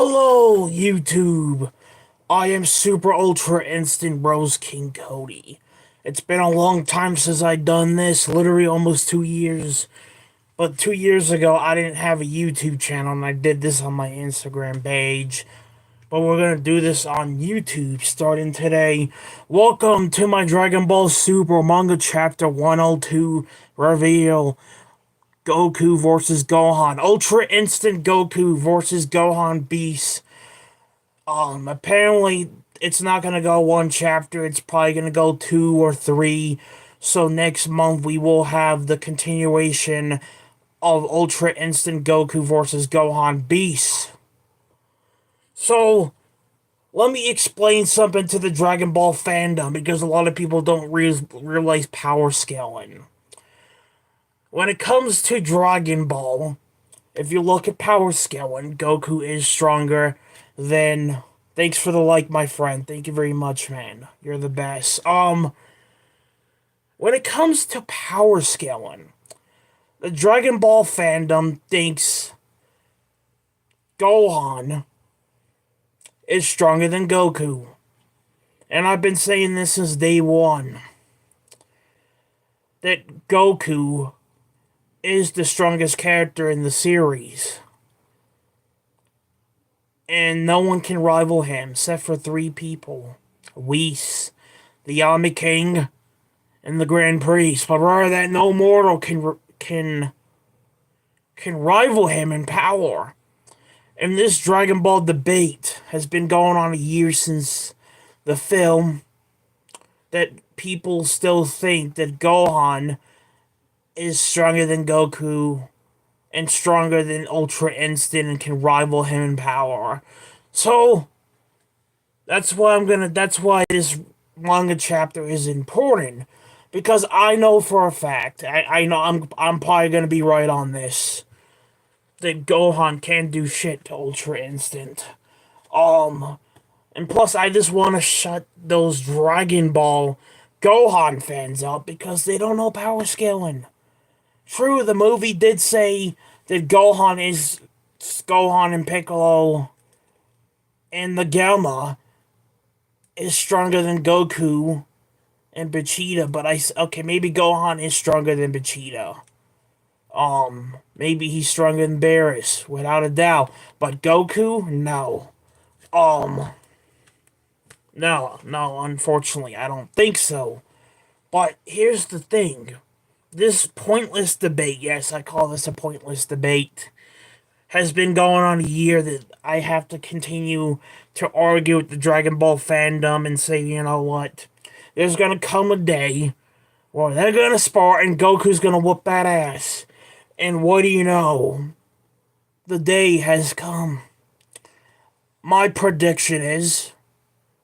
Hello, YouTube. I am Super Ultra Instant Bros King Cody. It's been a long time since I done this, literally almost 2 years. But 2 years ago, I didn't have a YouTube channel, and I did this on my Instagram page. But we're gonna do this on YouTube starting today. Welcome to my Dragon Ball Super Manga Chapter 102 reveal. Goku versus Gohan. Ultra Instant Goku versus Gohan Beast. Apparently it's not gonna go one chapter, it's probably gonna go two or three. So next month we will have the continuation of Ultra Instant Goku versus Gohan Beast. So let me explain something to the Dragon Ball fandom because a lot of people don't realize power scaling. When it comes to Dragon Ball, if you look at power scaling, Goku is stronger than. Thanks for the like, my friend. Thank you very much, man. You're the best. When it comes to power scaling, the Dragon Ball fandom thinks Gohan is stronger than Goku. And I've been saying this since day one. That Goku is the strongest character in the series. And no one can rival him except for three people. Whis, the Yami King, and the Grand Priest. But rather that no mortal can rival him in power. And this Dragon Ball debate has been going on a year since the film, that people still think that Gohan is stronger than Goku and stronger than Ultra Instinct and can rival him in power. So that's why this manga chapter is important. Because I know for a fact, I know I'm probably gonna be right on this, that Gohan can't do shit to Ultra Instinct. And plus I just wanna shut those Dragon Ball Gohan fans up because they don't know power scaling. True, the movie did say that Gohan and Piccolo and the Gamma is stronger than Goku and Vegeta, but okay, maybe Gohan is stronger than Vegeta. Maybe he's stronger than Barris, without a doubt. But Goku, no. No, unfortunately, I don't think so. But here's the thing. This pointless debate, yes, I call this a pointless debate, has been going on a year that I have to continue to argue with the Dragon Ball fandom and say, you know what? There's gonna come a day where they're gonna spar and Goku's gonna whoop that ass. And what do you know? The day has come. My prediction is,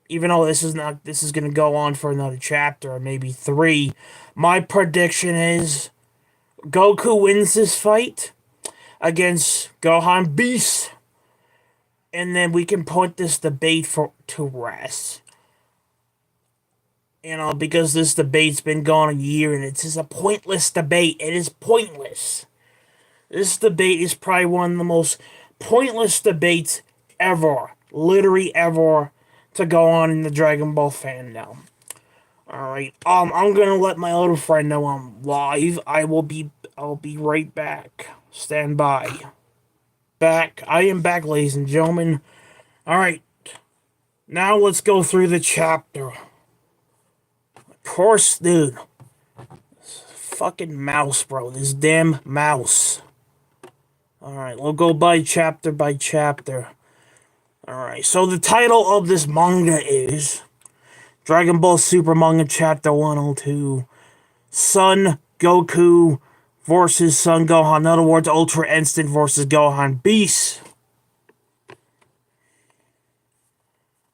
even though this is gonna go on for another chapter or maybe three, my prediction is Goku wins this fight against Gohan Beast, and then we can put this debate to rest. You know, because this debate's been going a year and it's just a pointless debate. It is pointless. This debate is probably one of the most pointless debates ever, literally ever, to go on in the Dragon Ball fandom. Alright, I'm gonna let my little friend know I'm live. I'll be right back. Stand by. I am back, ladies and gentlemen. Alright, now let's go through the chapter. Of course, dude. Fucking mouse, bro. This damn mouse. Alright, we'll go by chapter. Alright, so the title of this manga is Dragon Ball Super Manga Chapter 102. Son Goku versus Son Gohan. In other words, Ultra Instinct versus Gohan Beast.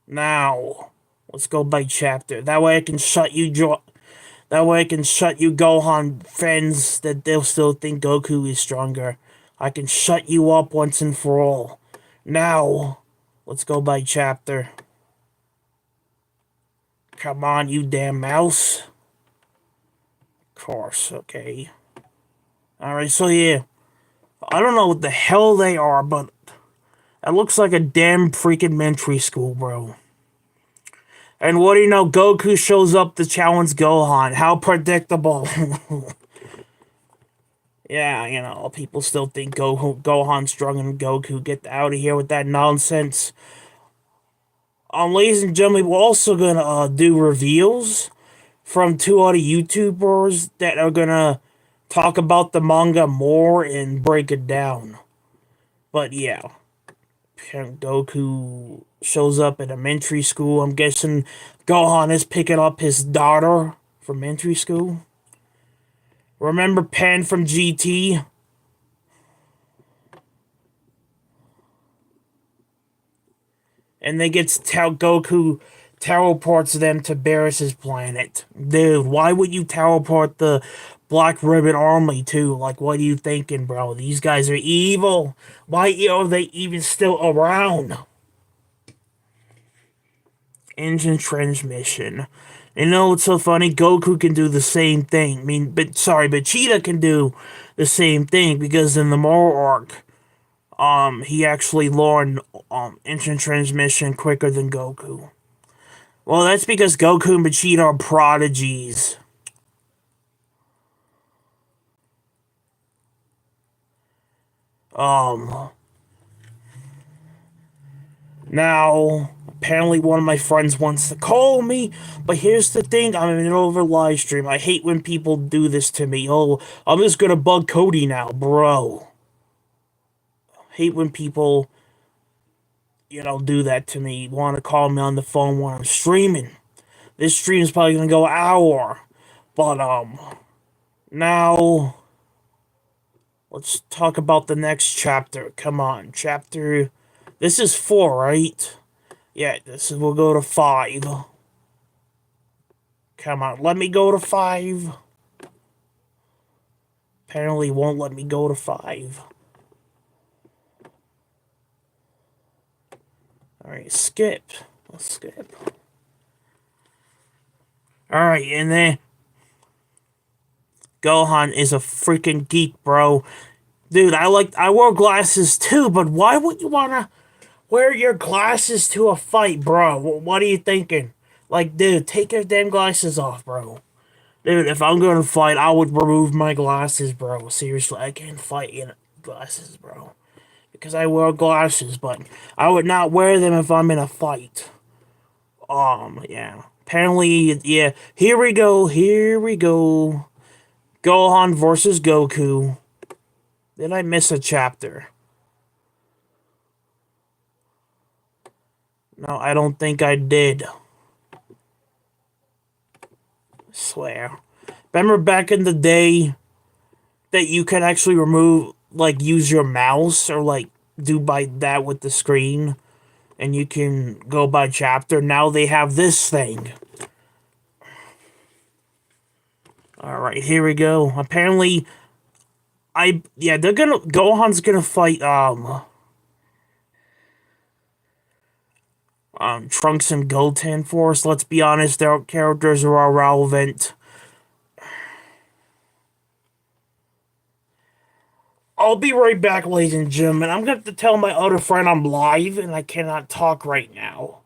Now, let's go by chapter. That way I can shut you Gohan fans that they'll still think Goku is stronger. I can shut you up once and for all. Now, let's go by chapter. Come on, you damn mouse. Of course, okay. Alright, so yeah. I don't know what the hell they are, but It looks like a damn freaking elementary school, bro. And what do you know? Goku shows up to challenge Gohan. How predictable. Yeah, you know, people still think Gohan's stronger than Goku. Get out of here with that nonsense. Ladies and gentlemen, we're also gonna do reveals from two other YouTubers that are gonna talk about the manga more and break it down. But yeah, Goku shows up at elementary school. I'm guessing Gohan is picking up his daughter from elementary school. Remember Pan from GT? And they get to tell Goku teleports them to Barris's planet. Dude, why would you teleport the Black Ribbon Army too? Like, what are you thinking, bro? These guys are evil. Why are they even still around? Engine transmission. You know what's so funny? Goku can do the same thing. But Cheetah can do the same thing because in the Moro arc, he actually learned engine transmission quicker than Goku. Well, that's because Goku and Vegeta are prodigies. Um, Now, apparently one of my friends wants to call me, but here's the thing, I'm in the middle of a live stream. I hate when people do this to me. Oh, I'm just gonna bug Cody now, bro. Hate when people, do that to me. Want to call me on the phone when I'm streaming. This stream is probably gonna go an hour. But, now, let's talk about the next chapter. Come on, chapter... This is 4, right? Yeah, we'll go to 5. Come on, let me go to 5. Apparently won't let me go to 5. Alright, skip. Let's skip. Alright, and then Gohan is a freaking geek, bro. Dude, I wear glasses too, but why would you wanna wear your glasses to a fight, bro? What are you thinking? Like, dude, take your damn glasses off, bro. Dude, if I'm gonna fight, I would remove my glasses, bro. Seriously, I can't fight in glasses, bro. Because I wear glasses, but I would not wear them if I'm in a fight. Yeah. Apparently, yeah. Here we go. Gohan versus Goku. Did I miss a chapter? No, I don't think I did. I swear. Remember back in the day that you could actually use your mouse or do by that with the screen and you can go by chapter. Now they have this thing. Alright, here we go. Apparently, Gohan's gonna fight, Trunks and Goten Force. Let's be honest, their characters are irrelevant. I'll be right back, ladies and gentlemen. I'm gonna have to tell my other friend I'm live and I cannot talk right now.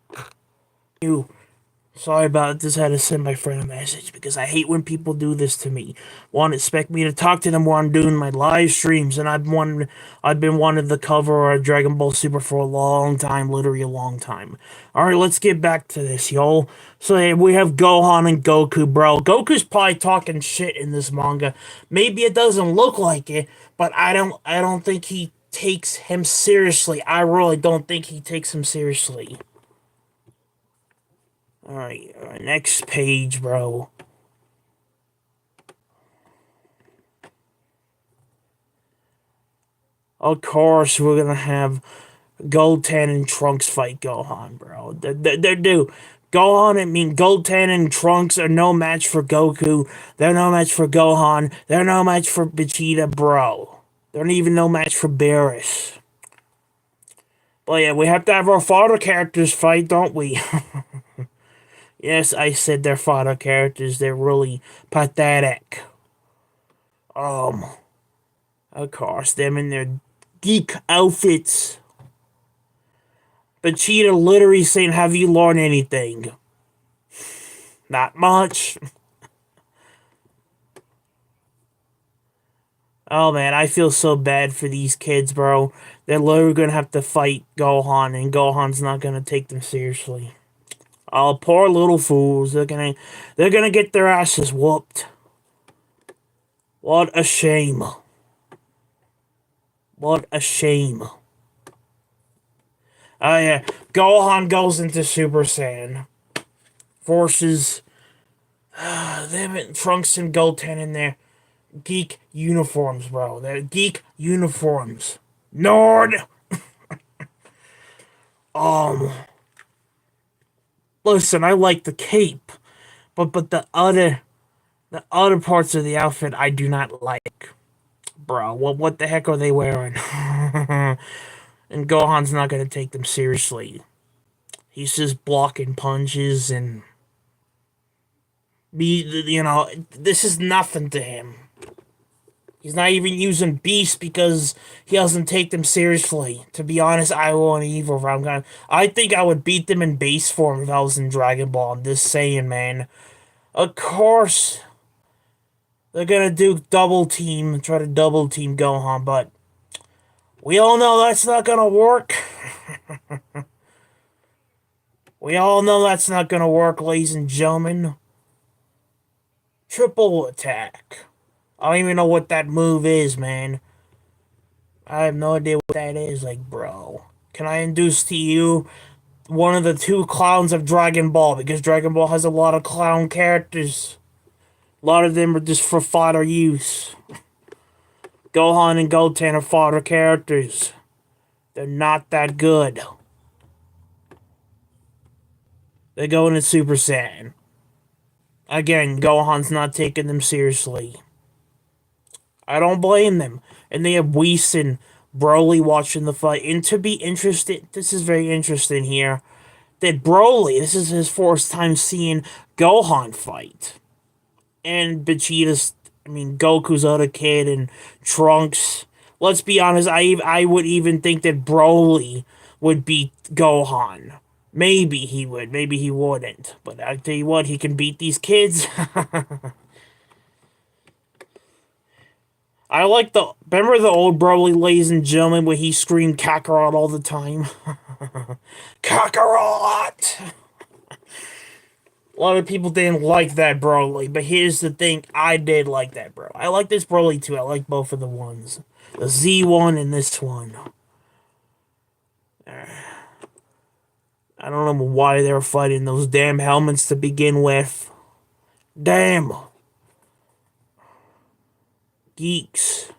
Sorry about it. Just had to send my friend a message because I hate when people do this to me. Expect me to talk to them while I'm doing my live streams, and I've been wanting to cover a Dragon Ball Super for a long time, literally a long time. All right, let's get back to this, y'all. So we have Gohan and Goku, bro. Goku's probably talking shit in this manga. Maybe it doesn't look like it, but I don't think he takes him seriously. I really don't think he takes him seriously. Alright, next page, bro. Of course, we're gonna have Goten and Trunks fight Gohan, bro. Goten and Trunks are no match for Goku. They're no match for Gohan. They're no match for Vegeta, bro. They're not even no match for Barris. But yeah, we have to have our father characters fight, don't we? Yes, I said they're fodder characters. They're really pathetic. Of course, them in their geek outfits. Vegeta literally saying, have you learned anything? Not much. Oh man, I feel so bad for these kids, bro. They're literally gonna have to fight Gohan, and Gohan's not gonna take them seriously. Oh, poor little fools. They're gonna get their asses whooped. What a shame. What a shame. Oh yeah, Gohan goes into Super Saiyan. Forces them and Trunks and Goten in their geek uniforms, bro. They're geek uniforms. Nord. Um, listen, I like the cape, but the other parts of the outfit I do not like, bro. What the heck are they wearing? And Gohan's not gonna take them seriously. He's just blocking punches and this is nothing to him. He's not even using Beast because he doesn't take them seriously. To be honest, I won't evil round. I think I would beat them in base form if I was in Dragon Ball. I'm just saying, man. Of course, they're gonna do try to double team Gohan, but we all know that's not gonna work. We all know that's not gonna work, ladies and gentlemen. Triple attack. I don't even know what that move is, man. I have no idea what that is. Like, bro, can I induce to you one of the two clowns of Dragon Ball? Because Dragon Ball has a lot of clown characters. A lot of them are just for fodder use. Gohan and Goten are fodder characters. They're not that good. They go into Super Saiyan. Again, Gohan's not taking them seriously. I don't blame them. And they have Whis and Broly watching the fight. And to be interested, this is very interesting here, that Broly, this is his first time seeing Gohan fight. And Goku's other kid and Trunks. Let's be honest, I would even think that Broly would beat Gohan. Maybe he would, maybe he wouldn't. But I tell you what, he can beat these kids. Remember the old Broly, ladies and gentlemen, where he screamed Kakarot all the time? Kakarot! A lot of people didn't like that Broly, but here's the thing, I did like that, bro. I like this Broly too, I like both of the ones. The Z one and this one. I don't know why they were fighting those damn helmets to begin with. Damn. Geeks.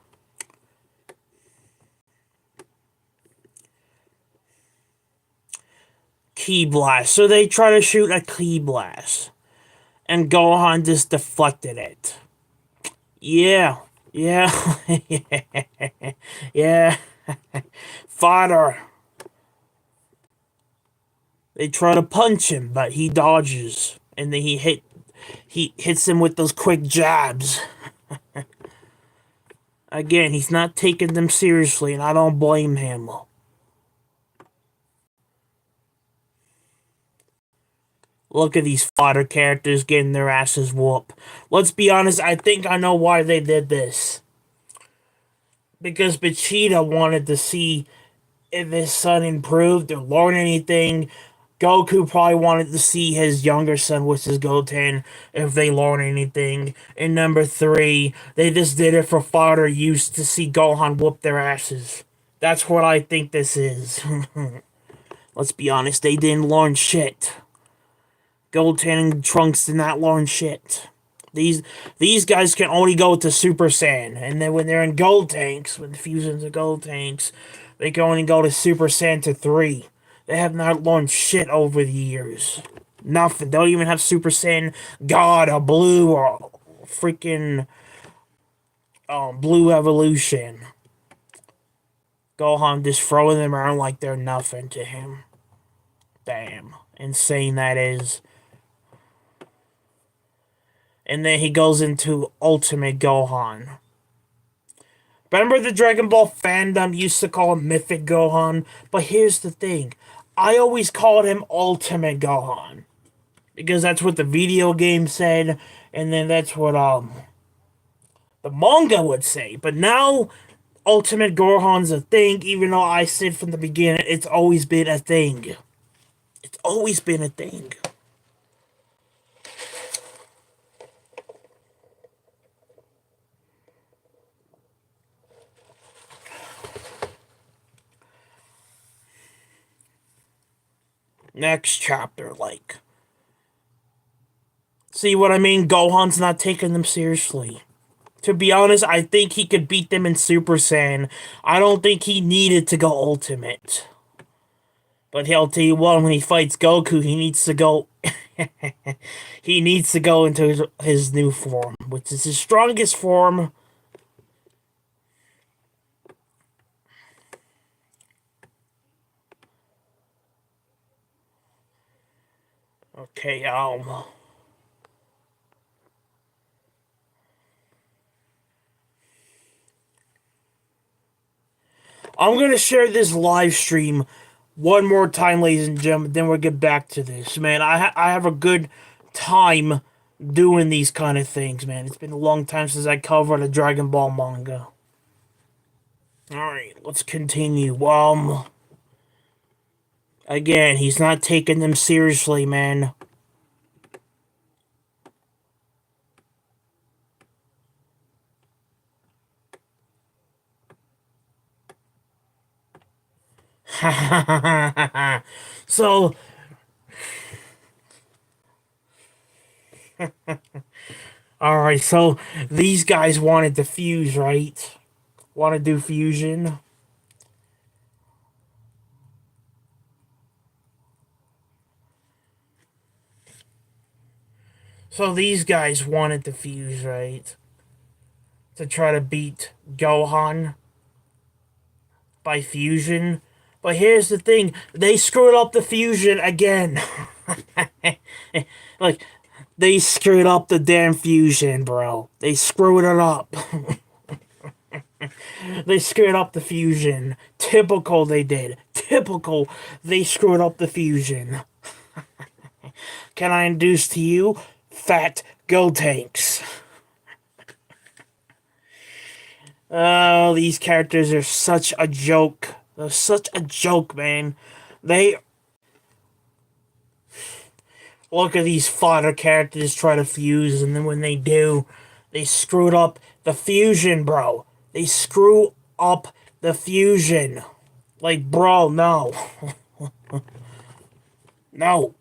Ki blast. So they try to shoot a ki blast. And Gohan just deflected it. Yeah. Yeah. Yeah. Fodder. They try to punch him, but he dodges. And then he hits him with those quick jabs. Again, he's not taking them seriously, and I don't blame him. Look at these fodder characters getting their asses whooped. Let's be honest, I think I know why they did this. Because Vegeta wanted to see if his son improved or learn anything. Goku probably wanted to see his younger son, which is Goten, if they learn anything. And number 3, they just did it for fodder use to see Gohan whoop their asses. That's what I think this is. Let's be honest, they didn't learn shit. Goten and Trunks did not learn shit. These guys can only go to Super Saiyan, and then when they're in Gold Tanks, with fusions of Gold Tanks, they can only go to Super Saiyan to 3. They have not learned shit over the years. Nothing. They don't even have Super Saiyan God or Blue or freaking Blue Evolution. Gohan just throwing them around like they're nothing to him. Damn. Insane that is. And then he goes into Ultimate Gohan. Remember the Dragon Ball fandom used to call him Mythic Gohan? But here's the thing. I always called him Ultimate Gohan because that's what the video game said, and then that's what the manga would say. But now Ultimate Gohan's a thing, even though I said from the beginning it's always been a thing. It's always been a thing. Next chapter, like. See what I mean? Gohan's not taking them seriously. To be honest, I think he could beat them in Super Saiyan. I don't think he needed to go Ultimate. But he'll tell you what, when he fights Goku, he needs to go... he needs to go into his new form, which is his strongest form. Okay, I'm gonna share this live stream one more time, ladies and gentlemen, then we'll get back to this. Man, I have a good time doing these kind of things, man. It's been a long time since I covered a Dragon Ball manga. Alright, let's continue. Again, he's not taking them seriously, man. So, alright, so these guys wanted to fuse, right? Want to do fusion? So these guys wanted to fuse, right? To try to beat Gohan by fusion. But here's the thing, they screwed up the fusion again. Like, they screwed up the damn fusion, bro. They screwed it up. They screwed up the fusion. Typical they did. Typical they screwed up the fusion. Can I introduce to you Fat Gotenks? Oh, these characters are such a joke. They're such a joke, man. They... Look at these fodder characters try to fuse, and then when they do, they screwed up the fusion, bro. They screw up the fusion. Like, bro, no. No.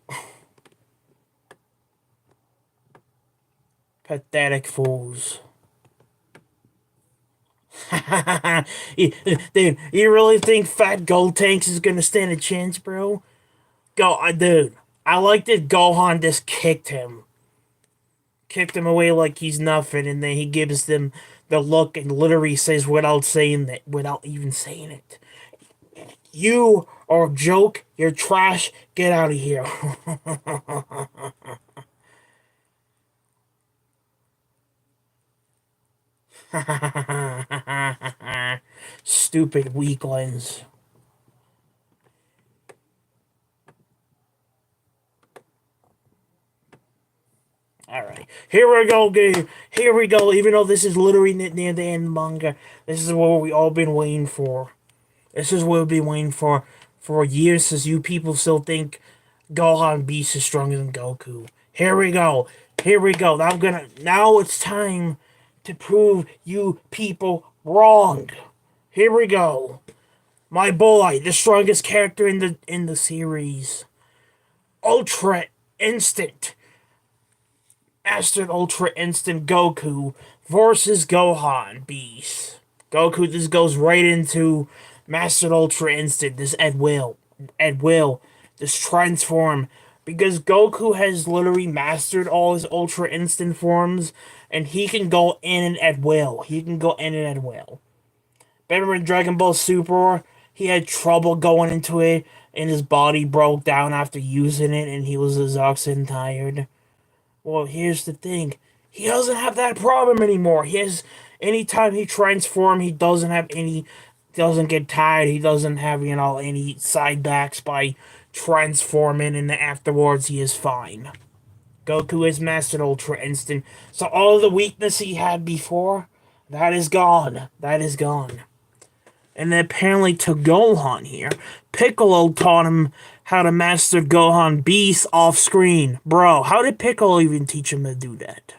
Pathetic fools. Dude, you really think Fat Gotenks is gonna stand a chance, bro? Dude, I like that Gohan just kicked him. Kicked him away like he's nothing, and then he gives them the look and literally says without saying that, without even saying it. You are a joke, you're trash, get out of here. Stupid weaklings. Alright, here we go, game. Here we go. Even though this is literally near the end manga, this is what we all been waiting for. This is what we've been waiting for years, since you people still think Gohan Beast is stronger than Goku. Here we go. Here we go. Now it's time to prove you people wrong. Here we go. My boy, the strongest character in the series. Ultra Instant. Master Ultra Instant Goku versus Gohan Beast. Goku, this goes right into Master Ultra Instant, this at will, this transform, because Goku has literally mastered all his Ultra Instant forms, and he can go in and at will. He can go in and at will. Remember in Dragon Ball Super, he had trouble going into it, and his body broke down after using it, and he was exhausted and tired. Well, here's the thing. He doesn't have that problem anymore. Anytime he transforms, he doesn't get tired. He doesn't have, any side backs by transforming, and afterwards he is fine. Goku has mastered Ultra Instinct, so all the weakness he had before, that is gone. That is gone. And then apparently to Gohan here, Piccolo taught him how to master Gohan Beast off screen. Bro, how did Piccolo even teach him to do that?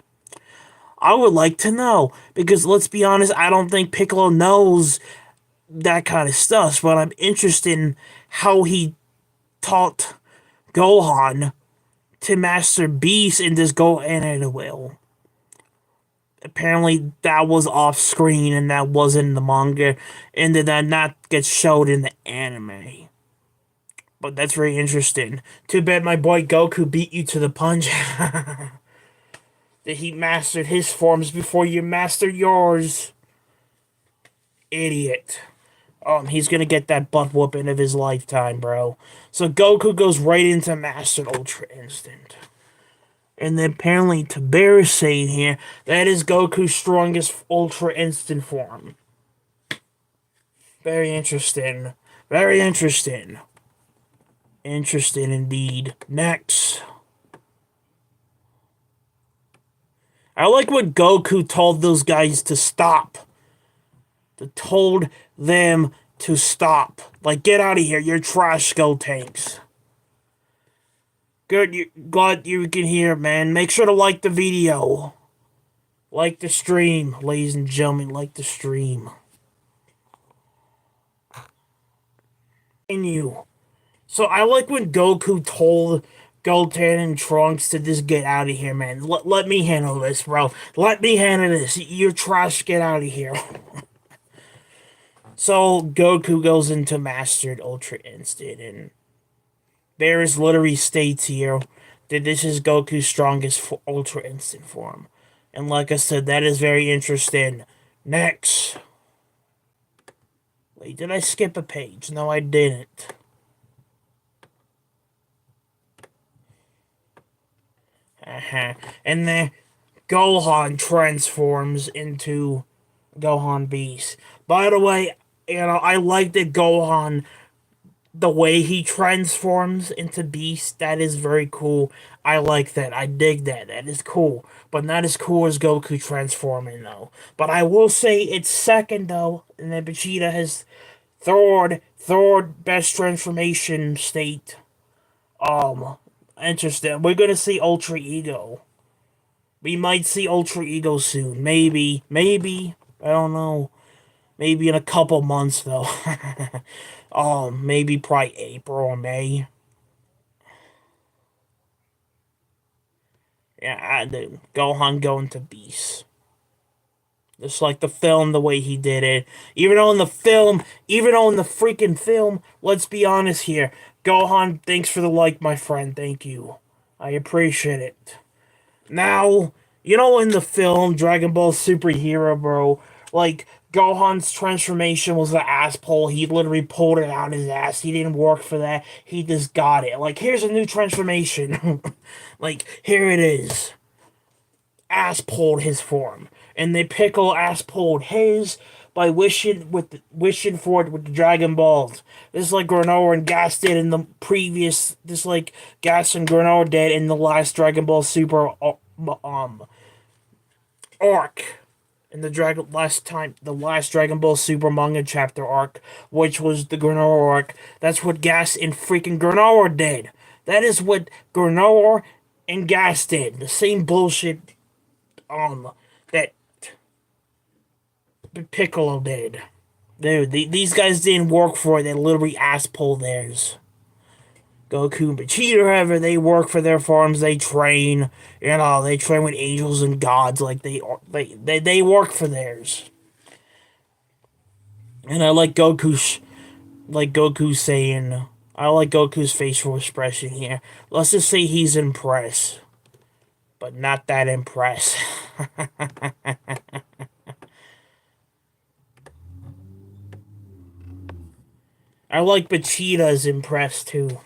I would like to know, because let's be honest, I don't think Piccolo knows that kind of stuff, but I'm interested in how he taught Gohan to master Beast and just go in at a will. Apparently that was off screen and that wasn't in the manga, and did that not get showed in the anime. But that's very interesting. Too bad my boy Goku beat you to the punch. That he mastered his forms before you mastered yours. Idiot. He's gonna get that butt whooping of his lifetime, bro. So Goku goes right into Mastered Ultra Instinct. And then apparently to Bear's saying here, that is Goku's strongest Ultra Instinct form. Very interesting. Very interesting. Interesting indeed. Next. I like what Goku told those guys to stop. Told them to stop. Like, get out of here. You're trash, skull tanks. Good, glad you can hear, man. Make sure to like the video. Like the stream, ladies and gentlemen. Like the stream. And you. So I like when Goku told Goten and Trunks to just get out of here, man. Let me handle this, bro. Let me handle this. You're trash. Get out of here. So Goku goes into Mastered Ultra Instinct, and there is literally states here that this is Goku's strongest Ultra Instinct form. And like I said, that is very interesting. Next. Wait, did I skip a page? No, I didn't. And then Gohan transforms into Gohan Beast. By the way, I like that Gohan, the way he transforms into Beast, that is very cool. I like that. I dig that. That is cool. But not as cool as Goku transforming, though. But I will say it's second, though, and then Vegeta has third best transformation state. Interesting. We're gonna see Ultra Ego. We might see Ultra Ego soon. Maybe. I don't know. Maybe in a couple months, though. Maybe probably April or May. Yeah, Gohan going to Beast. Just like the film, the way he did it. Even though in the freaking film, let's be honest here. Gohan, thanks for the like, my friend. Thank you. I appreciate it. Now, in the film, Dragon Ball Superhero, bro, like, Gohan's transformation was the ass pull. He literally pulled it out his ass. He didn't work for that. He just got it. Like, here's a new transformation. Like, here it is. Ass pulled his form. And then Piccolo ass pulled his by wishing for it with the Dragon Balls. This is like Granola and Gas did in the previous. This is like Gas and Granola did in the last Dragon Ball Super arc. In the last Dragon Ball Super manga chapter arc, which was the Granola arc. That's what Gas and freaking Granola did. That is what Granola and Gas did. The same bullshit that Piccolo did. Dude, these guys didn't work for it. They literally ass pull theirs. Goku and Vegeta, however, they work for their forms. They train, they train with angels and gods. Like they work for theirs. And I like Goku's saying, I like Goku's facial expression here. Let's just say he's impressed, but not that impressed. I like Vegeta's impressed too.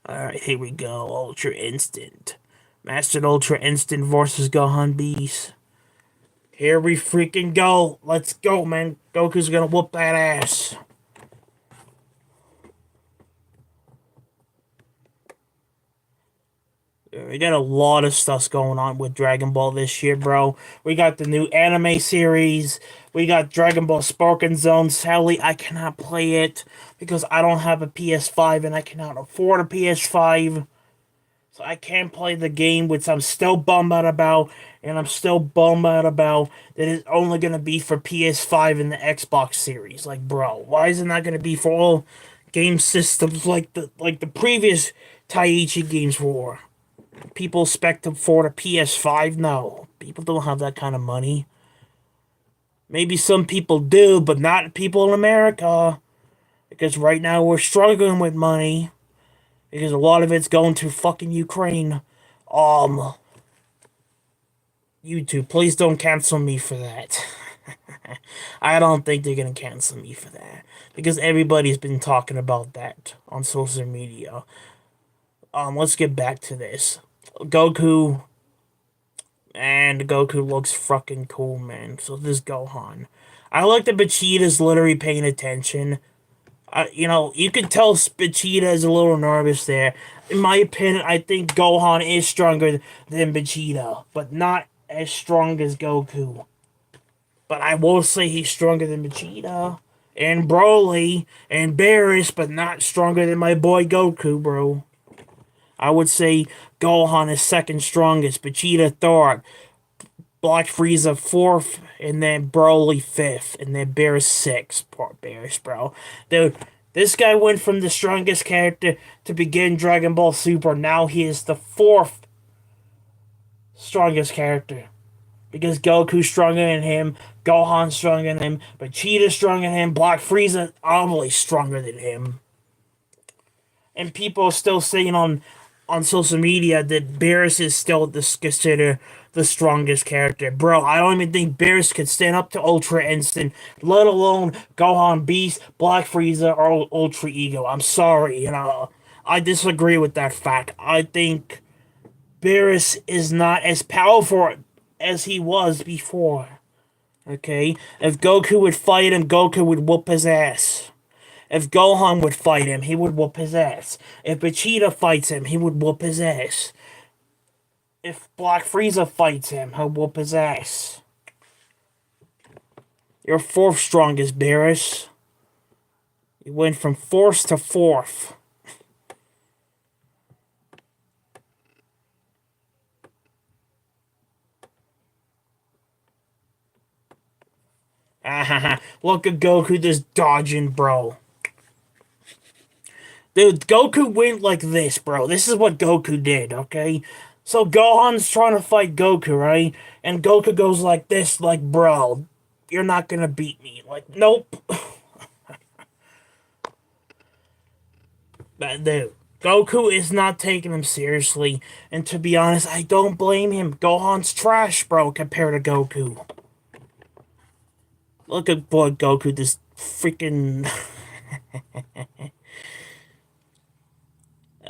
Alright, here we go. Ultra Instinct. Mastered Ultra Instinct versus Gohan Beast. Here we freaking go. Let's go, man. Goku's gonna whoop that ass. We got a lot of stuff going on with Dragon Ball this year, bro. We got the new anime series. We got Dragon Ball Sparking Zone. Sadly, I cannot play it because I don't have a PS5 and I cannot afford a PS5. So I can't play the game, which I'm still bummed out about. And I'm still bummed out about that it's only going to be for PS5 and the Xbox Series. Like, bro, why is it not going to be for all game systems like the previous Taiichi games were? People expect them for the PS5? No. People don't have that kind of money. Maybe some people do, but not people in America. Because right now we're struggling with money. Because a lot of it's going to fucking Ukraine. YouTube, please don't cancel me for that. I don't think they're gonna cancel me for that. Because everybody's been talking about that on social media. Let's get back to this. Goku and Goku looks fucking cool, man. So this Gohan. I like that Vegeta's literally paying attention. You could tell Vegeta is a little nervous there. In my opinion, I think Gohan is stronger than Vegeta, but not as strong as Goku. But I will say he's stronger than Vegeta and Broly and Barris, but not stronger than my boy Goku, bro. I would say Gohan is second strongest, Vegeta third, Black Frieza fourth, and then Broly fifth, and then Beerus sixth. Poor Beerus, bro. Dude, this guy went from the strongest character to begin Dragon Ball Super. Now he is the fourth strongest character. Because Goku's stronger than him, Gohan's stronger than him, Vegeta's stronger than him, Black Frieza obviously stronger than him. And people are still saying on social media that Beerus is still considered the strongest character. Bro, I don't even think Beerus could stand up to Ultra Instinct, let alone Gohan Beast, Black Frieza, or Ultra Ego. I'm sorry, I disagree with that fact. I think Beerus is not as powerful as he was before. Okay? If Goku would fight him, Goku would whoop his ass. If Gohan would fight him, he would whoop his ass. If Vegeta fights him, he would whoop his ass. If Black Frieza fights him, he'll whoop his ass. You're fourth strongest, Beerus. You went from fourth to fourth. Look at Goku just dodging, bro. Dude, Goku went like this, bro. This is what Goku did, okay? So Gohan's trying to fight Goku, right? And Goku goes like this, like, bro, you're not gonna beat me. Like, nope. But dude, Goku is not taking him seriously. And to be honest, I don't blame him. Gohan's trash, bro, compared to Goku. Look at boy Goku, this freaking...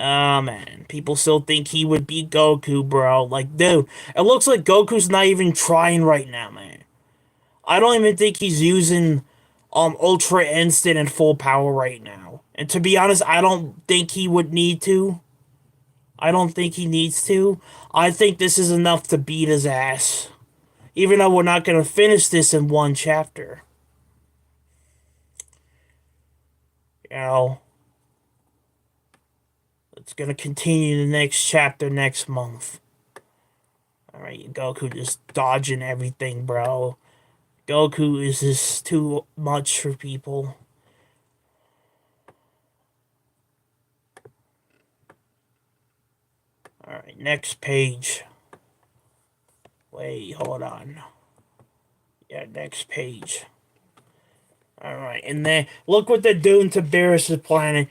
Oh, man. People still think he would beat Goku, bro. Like, dude, it looks like Goku's not even trying right now, man. I don't even think he's using Ultra Instinct and full power right now. And to be honest, I don't think he would need to. I don't think he needs to. I think this is enough to beat his ass. Even though we're not going to finish this in one chapter. You know... It's gonna continue the next chapter next month. Alright, Goku just dodging everything, bro. Goku is just too much for people. Alright, next page. Wait, hold on. Yeah, next page. Alright, and then look what they're doing to Beerus' planet.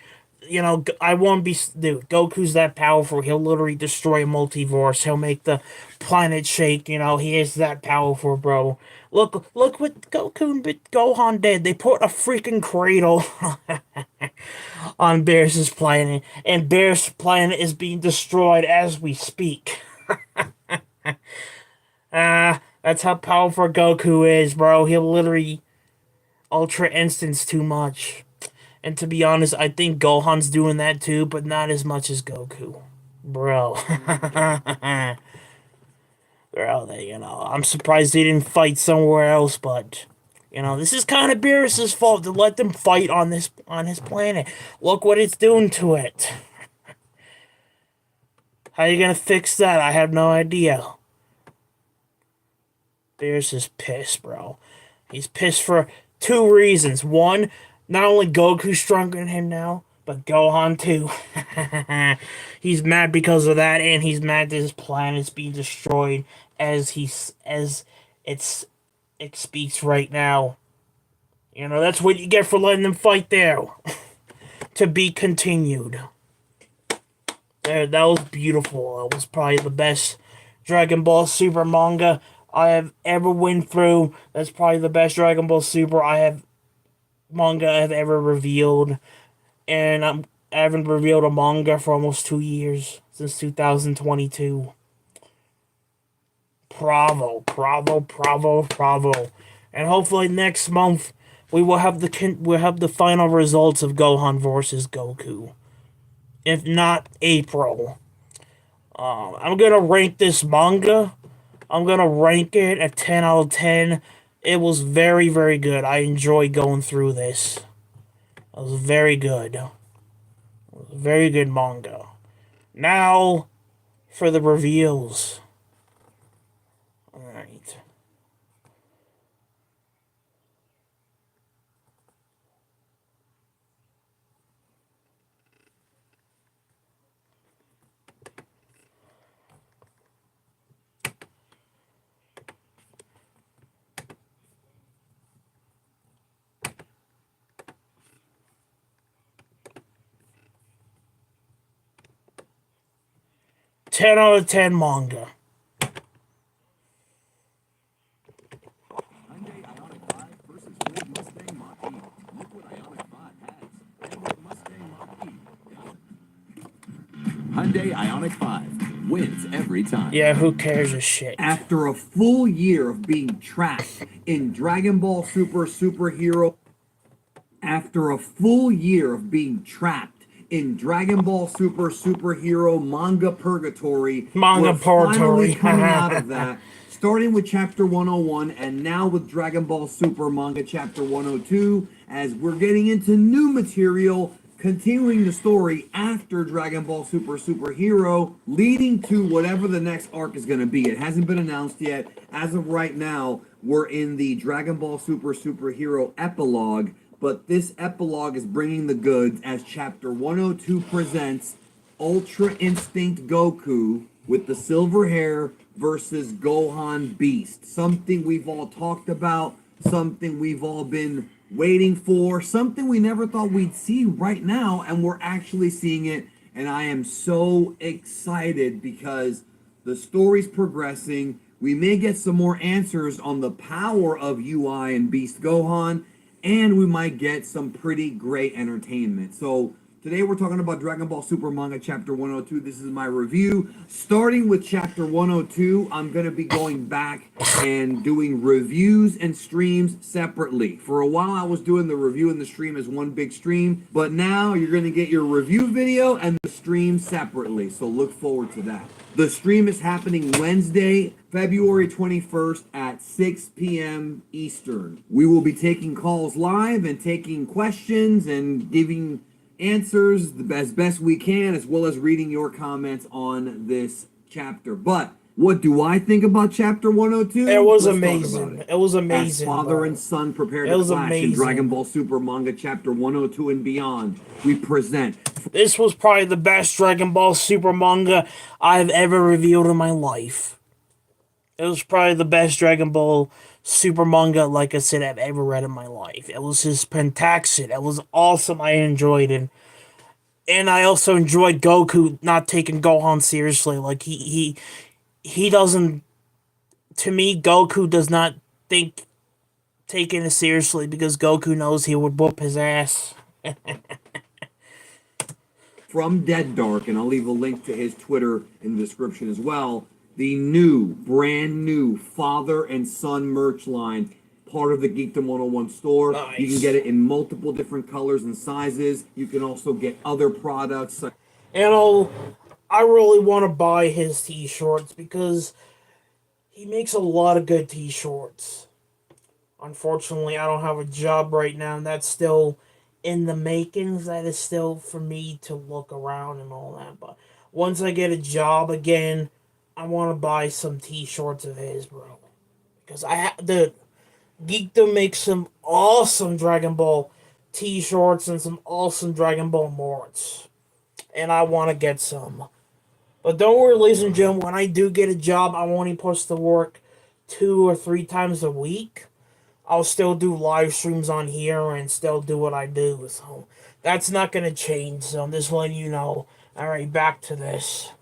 I won't be... Dude, Goku's that powerful. He'll literally destroy a multiverse. He'll make the planet shake. He is that powerful, bro. Look what Goku and Gohan did. They put a freaking cradle on Beerus' planet. And Beerus' planet is being destroyed as we speak. That's how powerful Goku is, bro. He'll literally... Ultra Instance too much. And to be honest, I think Gohan's doing that too, but not as much as Goku. bro. Bro, I'm surprised they didn't fight somewhere else, but this is kind of Beerus's fault to let them fight on his planet. Look what it's doing to it. How you gonna fix that? I have no idea. Beerus is pissed, bro. He's pissed for two reasons. One, not only Goku's stronger than him now, but Gohan too. He's mad because of that, and he's mad that his planet's being destroyed as it speaks right now. That's what you get for letting them fight there. To be continued. That was beautiful. It was probably the best Dragon Ball Super manga I have ever went through. That's probably the best Dragon Ball Super manga I've ever revealed. And I haven't revealed a manga for almost 2 years, since 2022. Bravo, bravo, bravo, bravo. And hopefully next month we will have the final results of Gohan versus Goku. If not April. I'm gonna rank this manga. I'm gonna rank it at 10 out of 10. It was very, very good. I enjoyed going through this. It was very good. It was a very good manga. Now, for the reveals. Alright. Ten out of 10 manga. Hyundai Ioniq 5 wins every time. Yeah, who cares a shit? After a full year of being trapped in Dragon Ball Super Superhero, after a full year of being trapped in Dragon Ball Super Superhero manga purgatory, we're finally coming out of that. Starting with chapter 101 and now with Dragon Ball Super manga chapter 102, as we're getting into new material, continuing the story after Dragon Ball Super Superhero, leading to whatever the next arc is going to be. It hasn't been announced yet. As of right now, we're in the Dragon Ball Super Superhero epilogue, but this epilogue is bringing the goods as chapter 102 presents Ultra Instinct Goku with the silver hair versus Gohan Beast. Something we've all talked about, something we've all been waiting for, something we never thought we'd see right now, and we're actually seeing it. And I am so excited because the story's progressing. We may get some more answers on the power of UI and Beast Gohan, and we might get some pretty great entertainment. So today we're talking about Dragon Ball Super Manga Chapter 102. This is my review. Starting with Chapter 102, I'm going to be going back and doing reviews and streams separately. For a while I was doing the review and the stream as one big stream, but now you're going to get your review video and the stream separately. So look forward to that. The stream is happening Wednesday, February 21st at 6 p.m. Eastern. We will be taking calls live and taking questions and giving answers as best we can, as well as reading your comments on this chapter. But what do I think about chapter 102? It was amazing. It was amazing. As father and son prepare to clash in Dragon Ball Super Manga Chapter 102 and beyond, we present. This was probably the best Dragon Ball Super manga I've ever revealed in my life. It was probably the best Dragon Ball Super manga, like I said, I've ever read in my life. It was just fantastic. It was awesome. I enjoyed it. And I also enjoyed Goku not taking Gohan seriously. Like, he doesn't... To me, Goku does not think taking it seriously because Goku knows he would whoop his ass. From Dead Dark, and I'll leave a link to his Twitter in the description as well, the new, brand new father and son merch line, part of the Geekdom 101 store. Nice. You can get it in multiple different colors and sizes. You can also get other products. I really want to buy his t-shirts because he makes a lot of good t-shirts. Unfortunately, I don't have a job right now, and that's still in the makings. That is still for me to look around and all that. But once I get a job again, I want to buy some t-shirts of his, bro. Because the Geekdom makes some awesome Dragon Ball t-shirts and some awesome Dragon Ball morts. And I want to get some. But don't worry, ladies and gentlemen, when I do get a job, I'm only supposed to work 2 or 3 times a week. I'll still do live streams on here and still do what I do. So that's not going to change. So I'm just letting you know. Alright, back to this.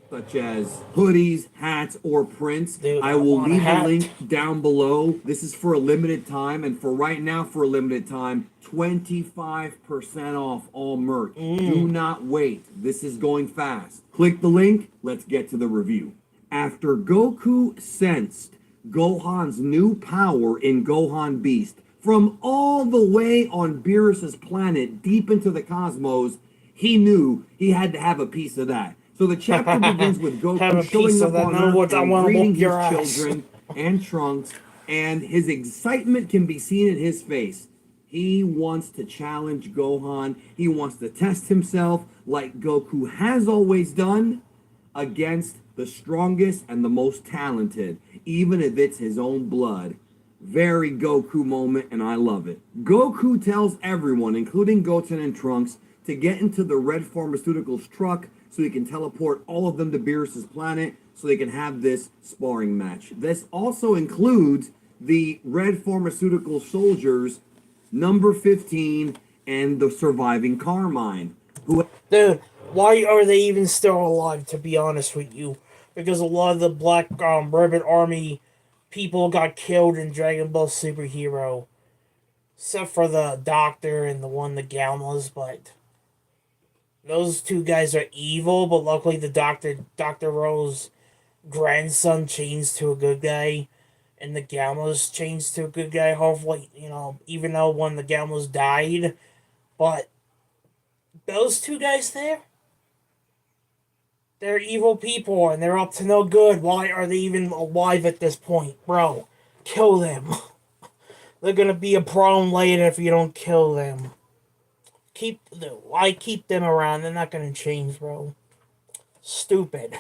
Such as hoodies, hats, or prints. Dude, I will want a leave the hat. link down below. This is for a limited time, and for right now, for a limited time, 25% off all merch. Do not wait. This is going fast. Click the link. Let's get to the review. After Goku sensed Gohan's new power in Gohan Beast from all the way on Beerus's planet deep into the cosmos, he knew he had to have a piece of that. So the chapter begins with Have a Goku showing piece up of that. on Now what, Earth I and wanna greeting whoop his your ass. children and Trunks, and his excitement can be seen in his face. He wants to challenge Gohan. He wants to test himself like Goku has always done against the strongest and the most talented, even if it's his own blood. Very Goku moment, and I love it. Goku tells everyone, including Goten and Trunks, to get into the Red Pharmaceuticals truck so he can teleport all of them to Beerus's planet so they can have this sparring match. This also includes the Red Pharmaceutical soldiers, number 15, and the surviving Carmine, who... Dude, why are they even still alive, to be honest with you? Because a lot of the Black Ribbon Army people got killed in Dragon Ball Superhero. Except for the Doctor and the Gammas, but those two guys are evil, but luckily the Dr. Rose's grandson changed to a good guy, and the Gammas changed to a good guy, hopefully, even though one of the Gammas died. But those two guys there, they're evil people, and they're up to no good. Why are they even alive at this point? Bro, kill them. They're gonna be a problem later if you don't kill them. Why keep them around? They're not gonna change, bro. Stupid.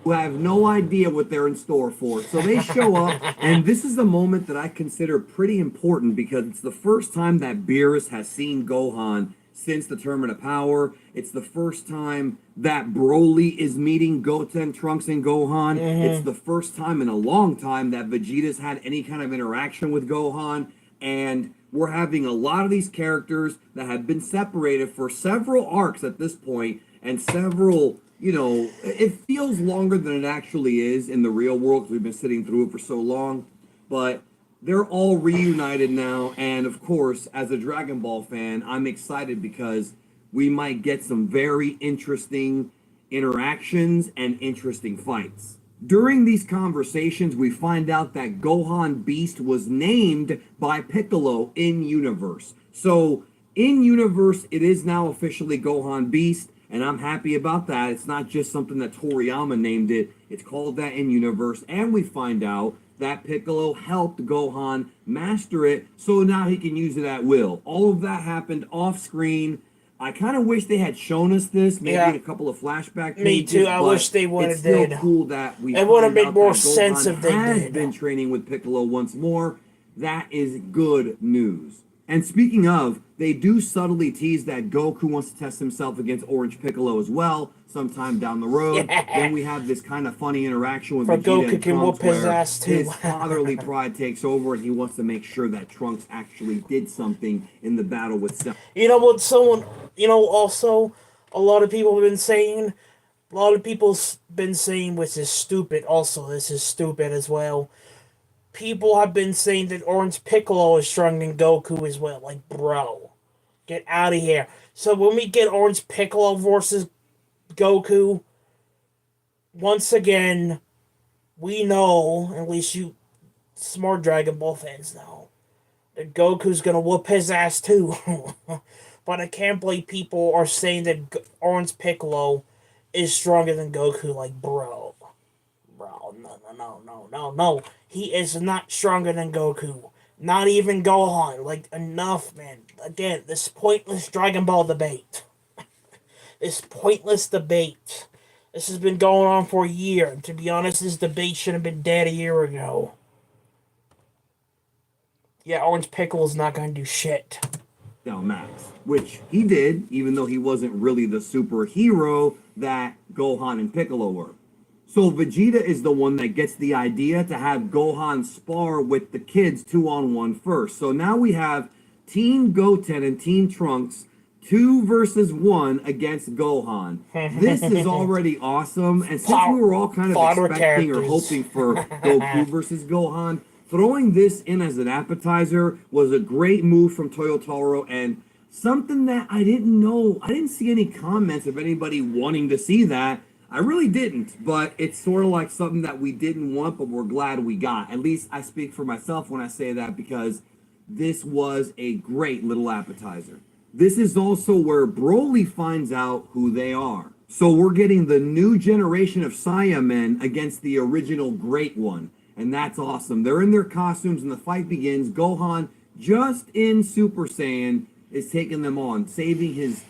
who have no idea what they're in store for. So they show up, and this is a moment that I consider pretty important because it's the first time that Beerus has seen Gohan since the Tournament of Power. It's the first time that Broly is meeting Goten, Trunks, and Gohan. It's the first time in a long time that Vegeta's had any kind of interaction with Gohan, and we're having a lot of these characters that have been separated for several arcs at this point, and several, it feels longer than it actually is in the real world because we've been sitting through it for so long, but they're all reunited now, and of course, as a Dragon Ball fan, I'm excited because we might get some very interesting interactions and interesting fights. During these conversations, we find out that Gohan Beast was named by Piccolo in universe. So, in universe, it is now officially Gohan Beast, and I'm happy about that. It's not just something that Toriyama named it, it's called that in universe, and we find out that Piccolo helped Gohan master it, so now he can use it at will. All of that happened off screen. I kind of wish they had shown us this, maybe in a couple of flashback pages. Me too. I wish they would have did. It's still cool that we it would have made more Gohan sense if they has did. been training with Piccolo once more. That is good news. And speaking of, they do subtly tease that Goku wants to test himself against Orange Piccolo as well sometime down the road. Then we have this kind of funny interaction with Vegeta Goku and can Trunks whoop his where ass too. his fatherly pride takes over and he wants to make sure that Trunks actually did something in the battle with Cell. You know what also, a lot of people have been saying, which is stupid also, this is stupid as well. People have been saying that Orange Piccolo is stronger than Goku as well. Like, bro, get out of here. So when we get Orange Piccolo versus Goku, once again, we know, at least you smart Dragon Ball fans know, that Goku's gonna whoop his ass too. but I can't believe people are saying that Orange Piccolo is stronger than Goku. Like, bro, no. He is not stronger than Goku. Not even Gohan. Like, enough, man. Again, this pointless Dragon Ball debate. This pointless debate. This has been going on for a year. And to be honest, this debate should have been dead a year ago. Yeah, Orange Piccolo is not going to do shit. Max, which he did, even though he wasn't really the superhero that Gohan and Piccolo were. So Vegeta is the one that gets the idea to have Gohan spar with the kids 2-on-1 first. So now we have Team Goten and Team Trunks 2 versus 1 against Gohan. This is already awesome. And since we were all kind of expecting or hoping for Goku versus Gohan, throwing this in as an appetizer was a great move from Toyotaro, and something that I didn't know. I didn't see any comments of anybody wanting to see that. I really didn't, but it's sort of like something that we didn't want, but we're glad we got. At least I speak for myself when I say that, because this was a great little appetizer. This is also where Broly finds out who they are. So we're getting the new generation of Saiyamen against the original Great One. And that's awesome. They're in their costumes and the fight begins. Gohan, just in Super Saiyan, is taking them on, saving his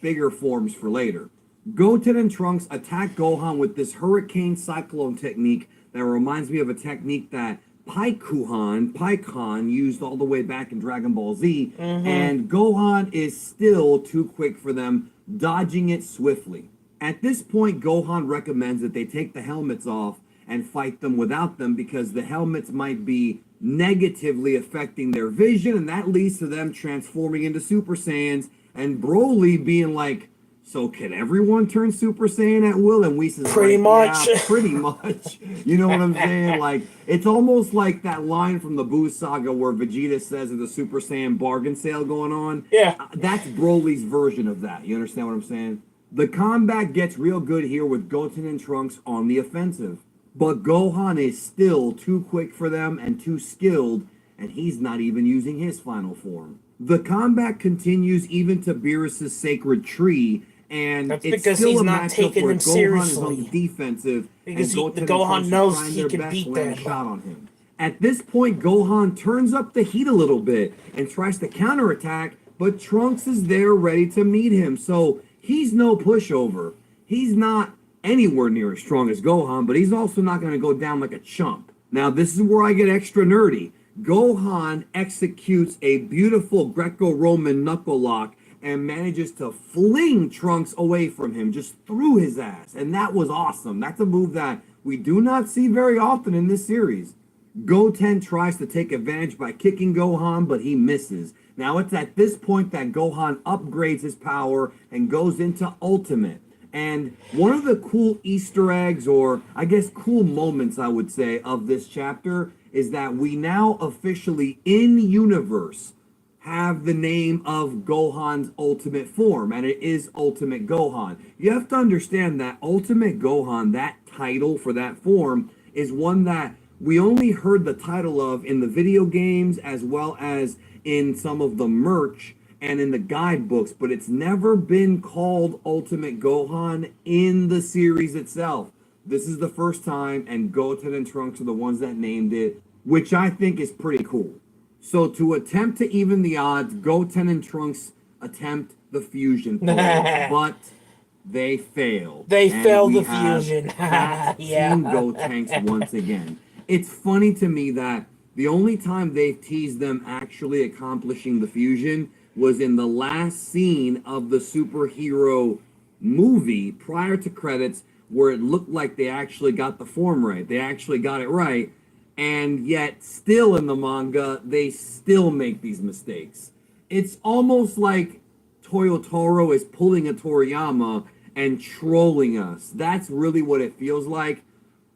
bigger forms for later. Goten and Trunks attack Gohan with this Hurricane Cyclone technique that reminds me of a technique that Paikon used all the way back in Dragon Ball Z. And Gohan is still too quick for them, dodging it swiftly. At this point, Gohan recommends that they take the helmets off and fight them without them, because the helmets might be negatively affecting their vision, and that leads to them transforming into Super Saiyans, and Broly being like, so can everyone turn Super Saiyan at will? And Whis is pretty much. Yeah, pretty much. You know what I'm saying? Like, it's almost like that line from the Buu Saga where Vegeta says there's a Super Saiyan bargain sale going on. Yeah. That's Broly's version of that. You understand what I'm saying? The combat gets real good here with Goten and Trunks on the offensive. But Gohan is still too quick for them and too skilled, and he's not even using his final form. The combat continues even to Beerus' sacred tree, and that's it's because still he's a not matchup taking where them Gohan seriously. is on the defensive, because and Goten Gohan and knows trying he their can best beat to land them. a shot on him. At this point, Gohan turns up the heat a little bit and tries to counterattack, but Trunks is there ready to meet him, so he's no pushover. He's not anywhere near as strong as Gohan, but he's also not going to go down like a chump. Now, this is where I get extra nerdy. Gohan executes a beautiful Greco-Roman knuckle lock and manages to fling Trunks away from him, just through his ass. And that was awesome. That's a move that we do not see very often in this series. Goten tries to take advantage by kicking Gohan, but he misses. Now, it's at this point that Gohan upgrades his power and goes into Ultimate. And one of the cool Easter eggs, or I guess cool moments, I would say, of this chapter is that we now officially, in universe, have the name of Gohan's ultimate form, and it is Ultimate Gohan. You have to understand that Ultimate Gohan, that title for that form, is one that we only heard the title of in the video games as well as in some of the merch and in the guidebooks, but it's never been called Ultimate Gohan in the series itself. This is the first time, and Goten and Trunks are the ones that named it, which I think is pretty cool. So to attempt to even the odds, Goten and Trunks attempt the fusion pose, but they fail. They failed the have fusion. yeah. Team Gotenks once again. It's funny to me that the only time they've teased them actually accomplishing the fusion was in the last scene of the superhero movie prior to credits, where it looked like they actually got the form right. They actually got it right. And yet, still in the manga, they still make these mistakes. It's almost like Toyotaro is pulling a Toriyama and trolling us. That's really what it feels like.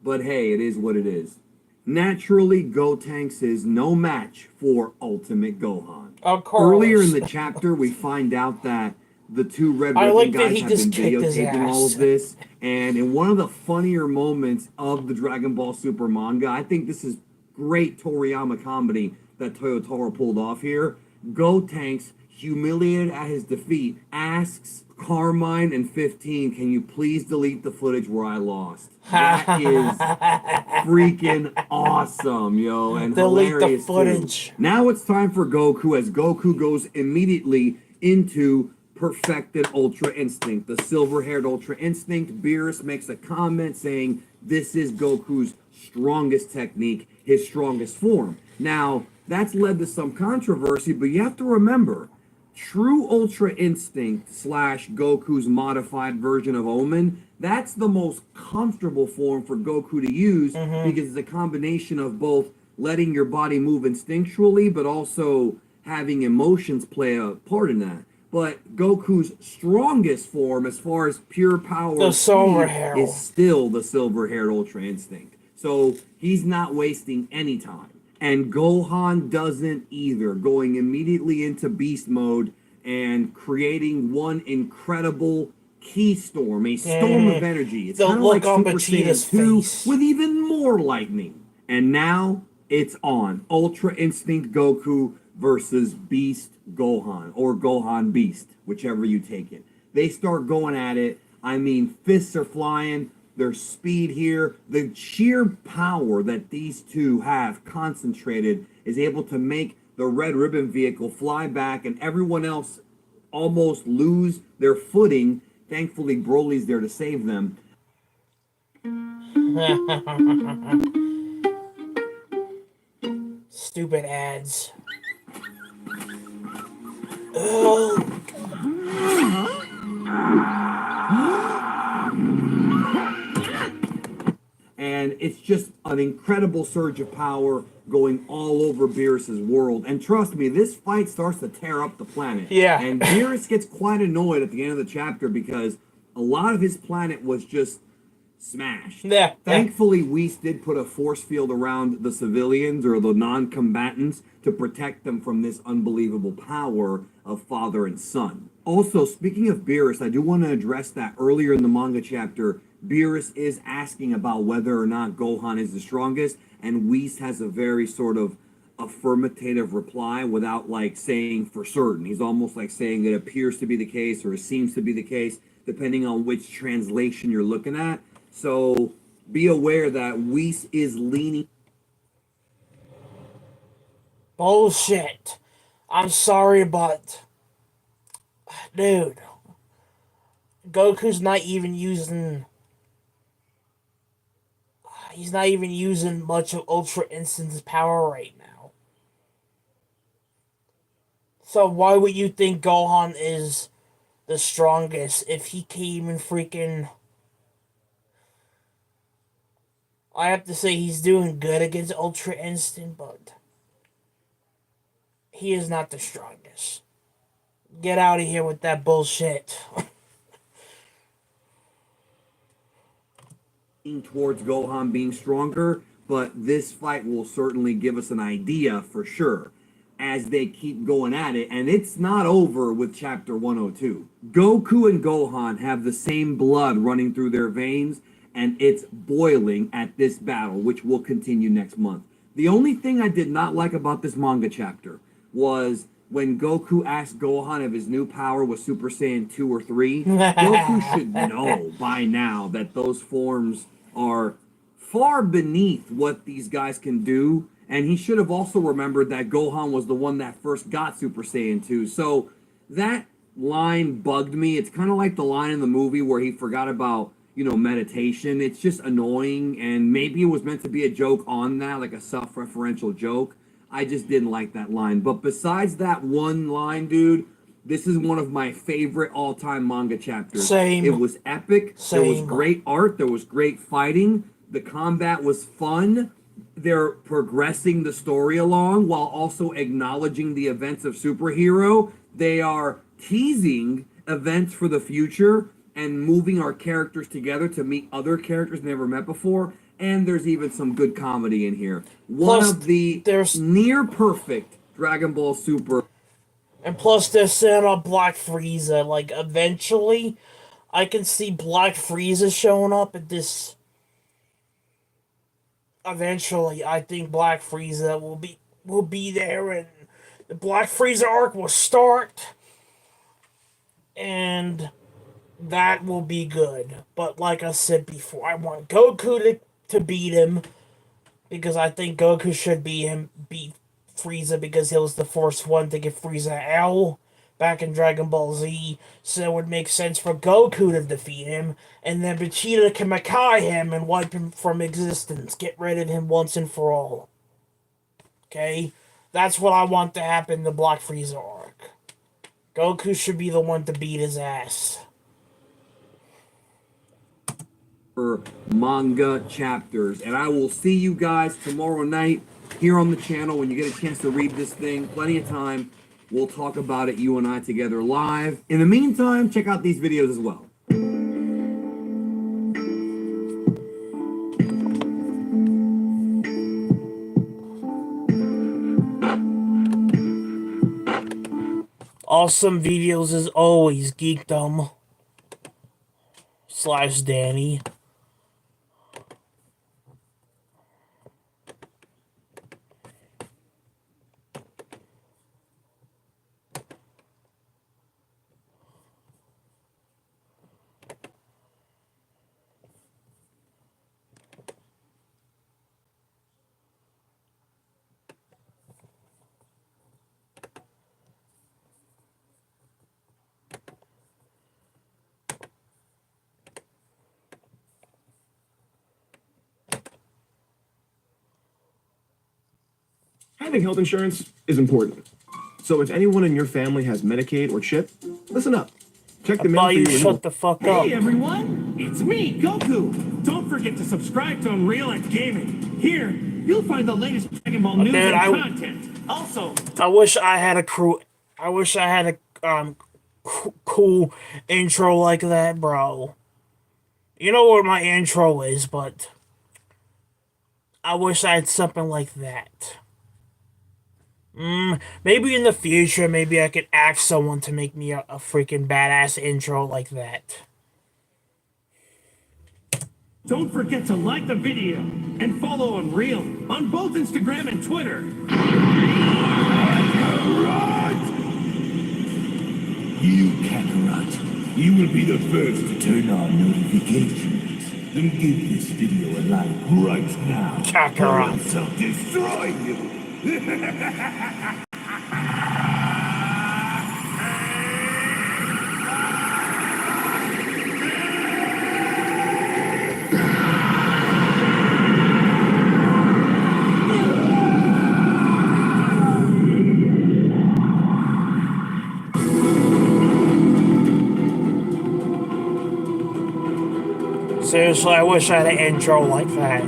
But hey, it is what it is. Naturally, Gotenks is no match for Ultimate Gohan. Of course. Earlier in the chapter, we find out that the two Red Ribbon guys have been videotaping all of this. And in one of the funnier moments of the Dragon Ball Super manga, I think this is great Toriyama comedy that Toyotaro pulled off here. Gotenks humiliated at his defeat, asks Carmine and 15, can you please delete the footage where I lost? That is freaking awesome, yo, and Delete the hilarious footage. too. Now it's time for Goku, as Goku goes immediately into perfected Ultra Instinct. The silver-haired Ultra Instinct. Beerus makes a comment saying this is Goku's strongest technique, his strongest form. Now, that's led to some controversy, but you have to remember, true Ultra Instinct slash Goku's modified version of Omen, that's the most comfortable form for Goku to use because it's a combination of both letting your body move instinctually, but also having emotions play a part in that. But Goku's strongest form, as far as pure power, The silver hair, is still the silver-haired Ultra Instinct. So he's not wasting any time. And Gohan doesn't either, going immediately into beast mode and creating one incredible key storm, a storm of energy. It's kind of like Super Saiyan 2 face. with even more lightning. And now it's on. Ultra Instinct Goku versus Beast Gohan, or Gohan Beast, whichever you take it. They start going at it. I mean, fists are flying. Their speed here, the sheer power that these two have concentrated is able to make the Red Ribbon vehicle fly back and everyone else almost lose their footing. Thankfully, Broly's there to save them. Stupid ads. Oh. And it's just an incredible surge of power going all over Beerus's world. And trust me, this fight starts to tear up the planet. Yeah. And Beerus gets quite annoyed at the end of the chapter because a lot of his planet was just smashed. Yeah. Thankfully, Whis did put a force field around the civilians or the non-combatants to protect them from this unbelievable power of father and son. Also, speaking of Beerus, I do want to address that earlier in the manga chapter. Beerus is asking about whether or not Gohan is the strongest, and Whis has a very sort of affirmative reply without like saying for certain. He's almost like saying it appears to be the case or it seems to be the case, depending on which translation you're looking at. So be aware that Whis is leaning. Bullshit. I'm sorry, but dude, Goku's not even using. He's not even using much of Ultra Instant's power right now. So why would you think Gohan is the strongest if he can't even freaking... I have to say he's doing good against Ultra Instinct, but he is not the strongest. Get out of here with that bullshit. Towards Gohan being stronger, but this fight will certainly give us an idea for sure as they keep going at it, and it's not over with chapter 102. Goku and Gohan have the same blood running through their veins, and it's boiling at this battle, which will continue next month. The only thing I did not like about this manga chapter was when Goku asked Gohan if his new power was Super Saiyan 2 or 3. Goku should know by now that those forms are far beneath what these guys can do, and he should have also remembered that Gohan was the one that first got Super Saiyan 2. So that line bugged me. It's kind of like the line in the movie where he forgot about, meditation. It's just annoying, and maybe it was meant to be a joke on that, like a self-referential joke. I just didn't like that line. But besides that one line, dude, this is one of my favorite all-time manga chapters. Same. It was epic. Same. There was great art. There was great fighting. The combat was fun. They're progressing the story along while also acknowledging the events of Superhero. They are teasing events for the future and moving our characters together to meet other characters never met before. And there's even some good comedy in here. One of the near perfect Dragon Ball Super. And plus, they're setting up Black Frieza. Like, eventually, I can see Black Frieza showing up at this. Eventually, I think Black Frieza will be there, and the Black Frieza arc will start, and that will be good. But like I said before, I want Goku to beat him, because I think Goku should beat Frieza, because he was the first one to give Frieza L back in Dragon Ball Z. So it would make sense for Goku to defeat him, and then Vegeta can Makai him and wipe him from existence. Get rid of him once and for all. Okay? That's what I want to happen in the Black Frieza arc. Goku should be the one to beat his ass. Manga chapters, and I will see you guys tomorrow night here on the channel when you get a chance to read this thing. Plenty of time. We'll talk about it, you and I together live. In the meantime, check out these videos as well. Awesome videos as always, Geekdom / Danny. Having health insurance is important. So if anyone in your family has Medicaid or CHIP, listen up. Check the mail for you your renewal. shut the fuck up. Hey everyone, it's me, Goku. Don't forget to subscribe to Unreal and Gaming. Here, you'll find the latest Dragon Ball news dude, and content. Also, I wish I had a crew. I wish I had a cool intro like that, bro. You know what my intro is, but I wish I had something like that. Maybe in the future, maybe I could ask someone to make me a freaking badass intro like that. don't forget to like the video and follow Unreal on both Instagram and Twitter. You Kakarot, you will be the first to turn on notifications. Then give this video a like right now. Kakarot. Or else I'll destroy you. Seriously, I wish I had an intro like that.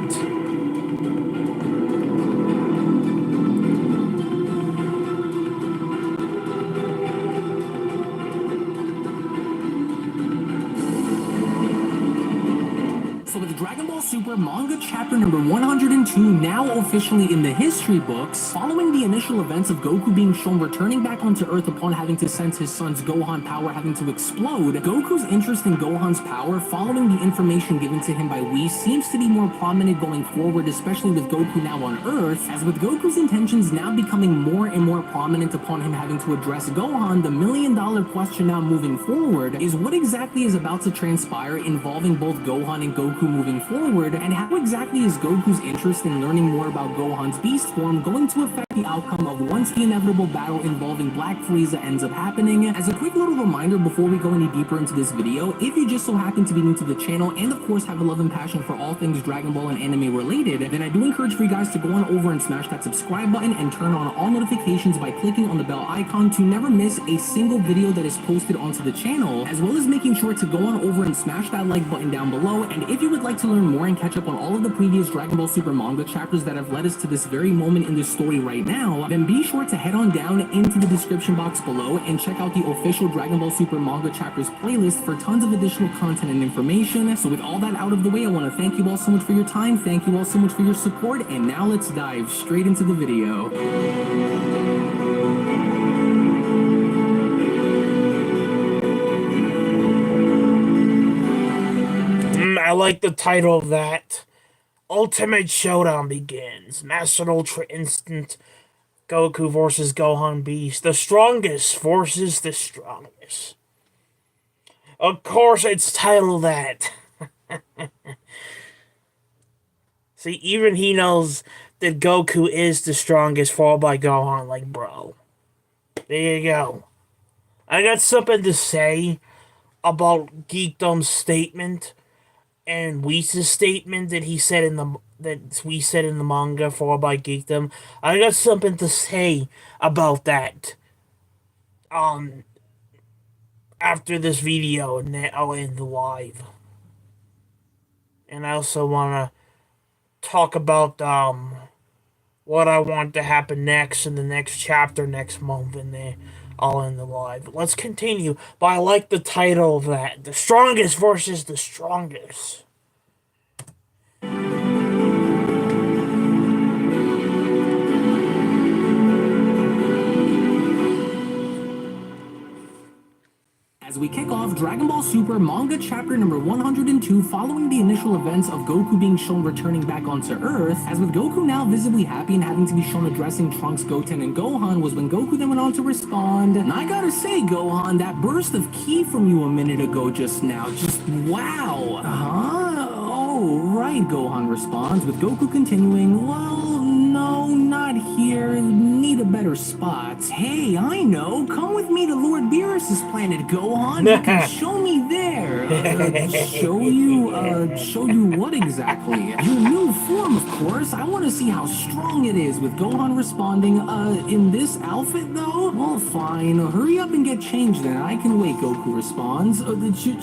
So with Dragon Ball Super manga chapter number 102 now officially in the history books, following the initial events of Goku being shown returning back onto Earth upon having to sense his son's Gohan power having to explode, Goku's interest in Gohan's power following the information given to him by Whis seems to be more prominent going forward, especially with Goku now on Earth, as with Goku's intentions now becoming more and more prominent upon him having to address Gohan, the million-dollar question now moving forward is what exactly is about to transpire involving both Gohan and Goku moving forward, and how exactly is Goku's interest in learning more about Gohan's beast form going to affect the outcome of once the inevitable battle involving Black Frieza ends up happening. As a quick little reminder before we go any deeper into this video, if you just so happen to be new to the channel and of course have a love and passion for all things Dragon Ball and anime related, then I do encourage for you guys to go on over and smash that subscribe button and turn on all notifications by clicking on the bell icon to never miss a single video that is posted onto the channel, as well as making sure to go on over and smash that like button down below. And if you would like to learn more and catch up on all of the previous Dragon Ball Super manga chapters that have led us to this very moment in this story right now, then be sure to head on down into the description box below and check out the official Dragon Ball Super manga chapters playlist for tons of additional content and information. So with all that out of the way, I want to thank you all so much for your time, thank you all so much for your support, and now let's dive straight into the video. I like the title of that. Ultimate Showdown begins. Master Ultra Instant Goku versus Gohan Beast. The strongest versus the strongest. Of course it's titled that. See, even he knows that Goku is the strongest, followed by Gohan. Like, bro. There you go. I got something to say about Geekdom's statement and Whis' statement that he said in the we said in the manga, followed by Geekdom. I got something to say about that. After this video, and then I'll end the live. And I also wanna talk about what I want to happen next in the next chapter next month, and then I'll end the live. Let's continue. But I like the title of that: the strongest versus the strongest. As we kick off Dragon Ball Super manga chapter number 102, following the initial events of Goku being shown returning back onto Earth, as with Goku now visibly happy and having to be shown addressing Trunks, Goten, and Gohan, was when Goku then went on to respond. And I gotta say, Gohan, that burst of ki from you a minute ago just now, just wow. Huh? Oh, right, Gohan responds, with Goku continuing, well, no, not here, need a better spot. Hey, I know, come with me to Lord Beerus' planet, Gohan, you can show me there. Show you what exactly? Your new form, of course, I want to see how strong it is, with Gohan responding, in this outfit, though? Well, fine, hurry up and get changed then, I can wait, Goku responds.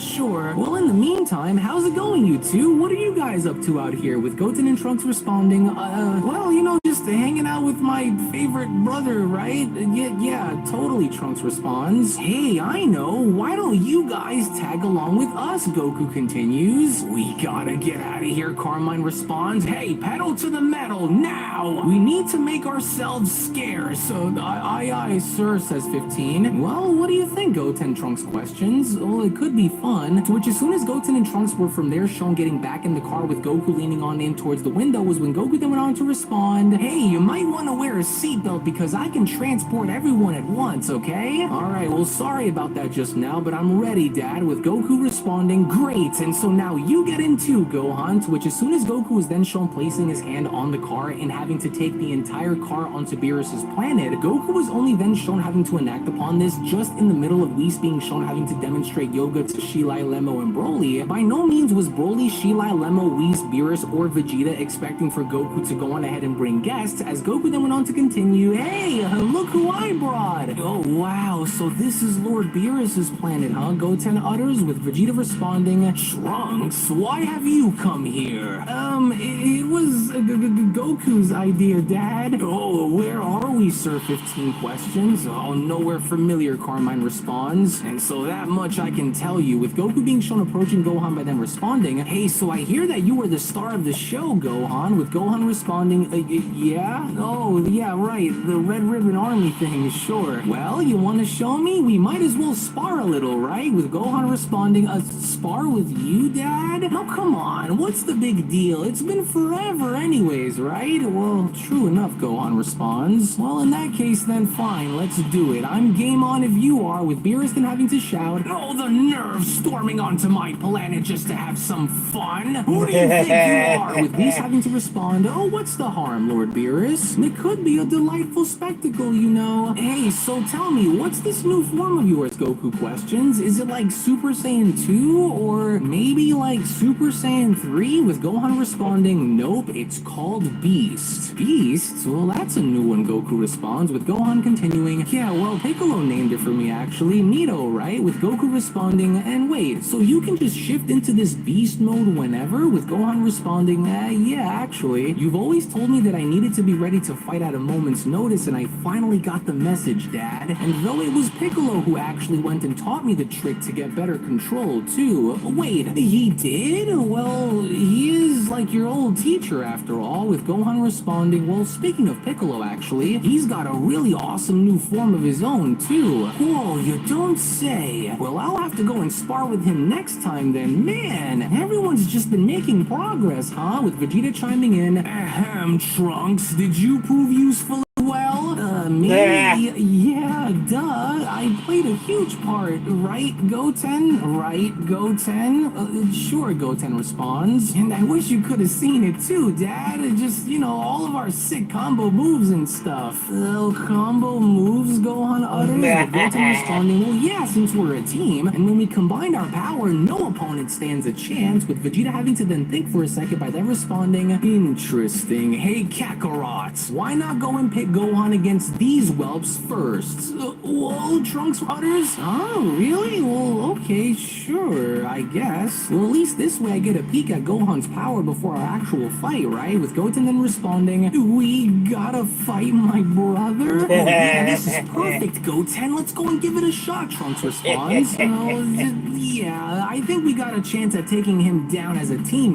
Sure. Well, in the meantime, how's it going, you two? What are you guys up to out here? With Goten and Trunks responding, well, you know, just hanging out with my favorite brother, right? Yeah, totally, Trunks responds. Hey, I know, why don't you guys tag along with us, Goku continues. We gotta get out of here, Carmine responds. Hey, pedal to the metal, now! We need to make ourselves scarce. Aye, sir, says 15. Well, what do you think, Goten, Trunks questions. Well, it could be fun. To which, as soon as Goten and Trunks were from there shown getting back in the car with Goku leaning on in towards the window, was when Goku then went on to respond, hey, you might want to wear a seatbelt because I can transport everyone at once, okay? Alright, well, sorry about that just now, but I'm ready, Dad, with Goku responding, great, and so now you get in too, Gohan, to which as soon as Goku was then shown placing his hand on the car and having to take the entire car onto Beerus' planet, Goku was only then shown having to enact upon this just in the middle of Whis being shown having to demonstrate yoga to Shilai, Lemmo, and Broly. By no means was Broly, Shilai, Lemmo, Whis, Beerus, or Vegeta expecting for Goku to go on ahead and bring guests, as Goku then went on to continue, hey, look who I brought! Oh wow, so this is Lord Beerus' planet, huh? Goten utters, with Vegeta responding, Trunks, why have you come here? It was Goku's idea, Dad. Oh, where are we, Sir? 15 questions. Oh, nowhere familiar, Carmine responds. And so that much I can tell you, with Goku being shown approaching Gohan by them responding, hey, so I hear that you were the star of the show, Gohan, with Gohan responding, yeah? Oh, yeah, right, the Red Ribbon Army thing, sure. Well, you want to show me? We might as well spar a little, right? With Gohan responding, spar with you, Dad? Oh, come on, what's the big deal? It's been forever anyways, right? Well, true enough, Gohan responds. Well, in that case, then fine, let's do it. I'm game on if you are, with Beerus then having to shout, oh, the nerve storming onto my planet just to have some fun. Who do you think you are? With Whis having to respond, oh, what's the harm, Lord Beerus? It could be a delightful spectacle, you know. Hey, so tell me, what's this new form of yours, Goku questions? Is it like Super Saiyan 2, or maybe like Super Saiyan 3? With Gohan responding, nope, it's called Beast. Beast? Well, that's a new one, Goku responds, with Gohan continuing, yeah, well, Piccolo named it for me, actually. Neato, right? With Goku responding, and wait, so you can just shift into this Beast mode whenever? With Gohan responding, yeah, actually. You've always told me that I needed to be ready to fight at a moment's notice, and I finally got the message, Dad. And though it was Piccolo who actually went and taught me the trick to get better control, too. Wait, he did? Well, he is like your old teacher, after all, with Gohan responding, well, speaking of Piccolo, actually, he's got a really awesome new form of his own, too. Whoa, you don't say. Well, I'll have to go and spar with him next time, then. Man, everyone's just been making progress, huh? With Vegeta chiming in, ahem, Trunks, did you prove useful? Well, me? Yeah, duh. I played a huge part, right, Goten? Right, Goten? Sure, Goten responds. And I wish you could have seen it too, Dad. Just, all of our sick combo moves and stuff. Combo moves, Gohan utters, with Goten responding, well, yeah, since we're a team, and when we combine our power, no opponent stands a chance, with Vegeta having to then think for a second by then responding, interesting. Hey, Kakarot, why not go and pick Gohan against these whelps first? Whoa, Trunks utters? Oh, really? Well, okay, sure, I guess. Well, at least this way I get a peek at Gohan's power before our actual fight, right? With Goten then responding, we gotta fight my brother? Oh, yeah, this is perfect, Goten. Let's go and give it a shot, Trunks responds. Yeah, I think we got a chance at taking him down as a team,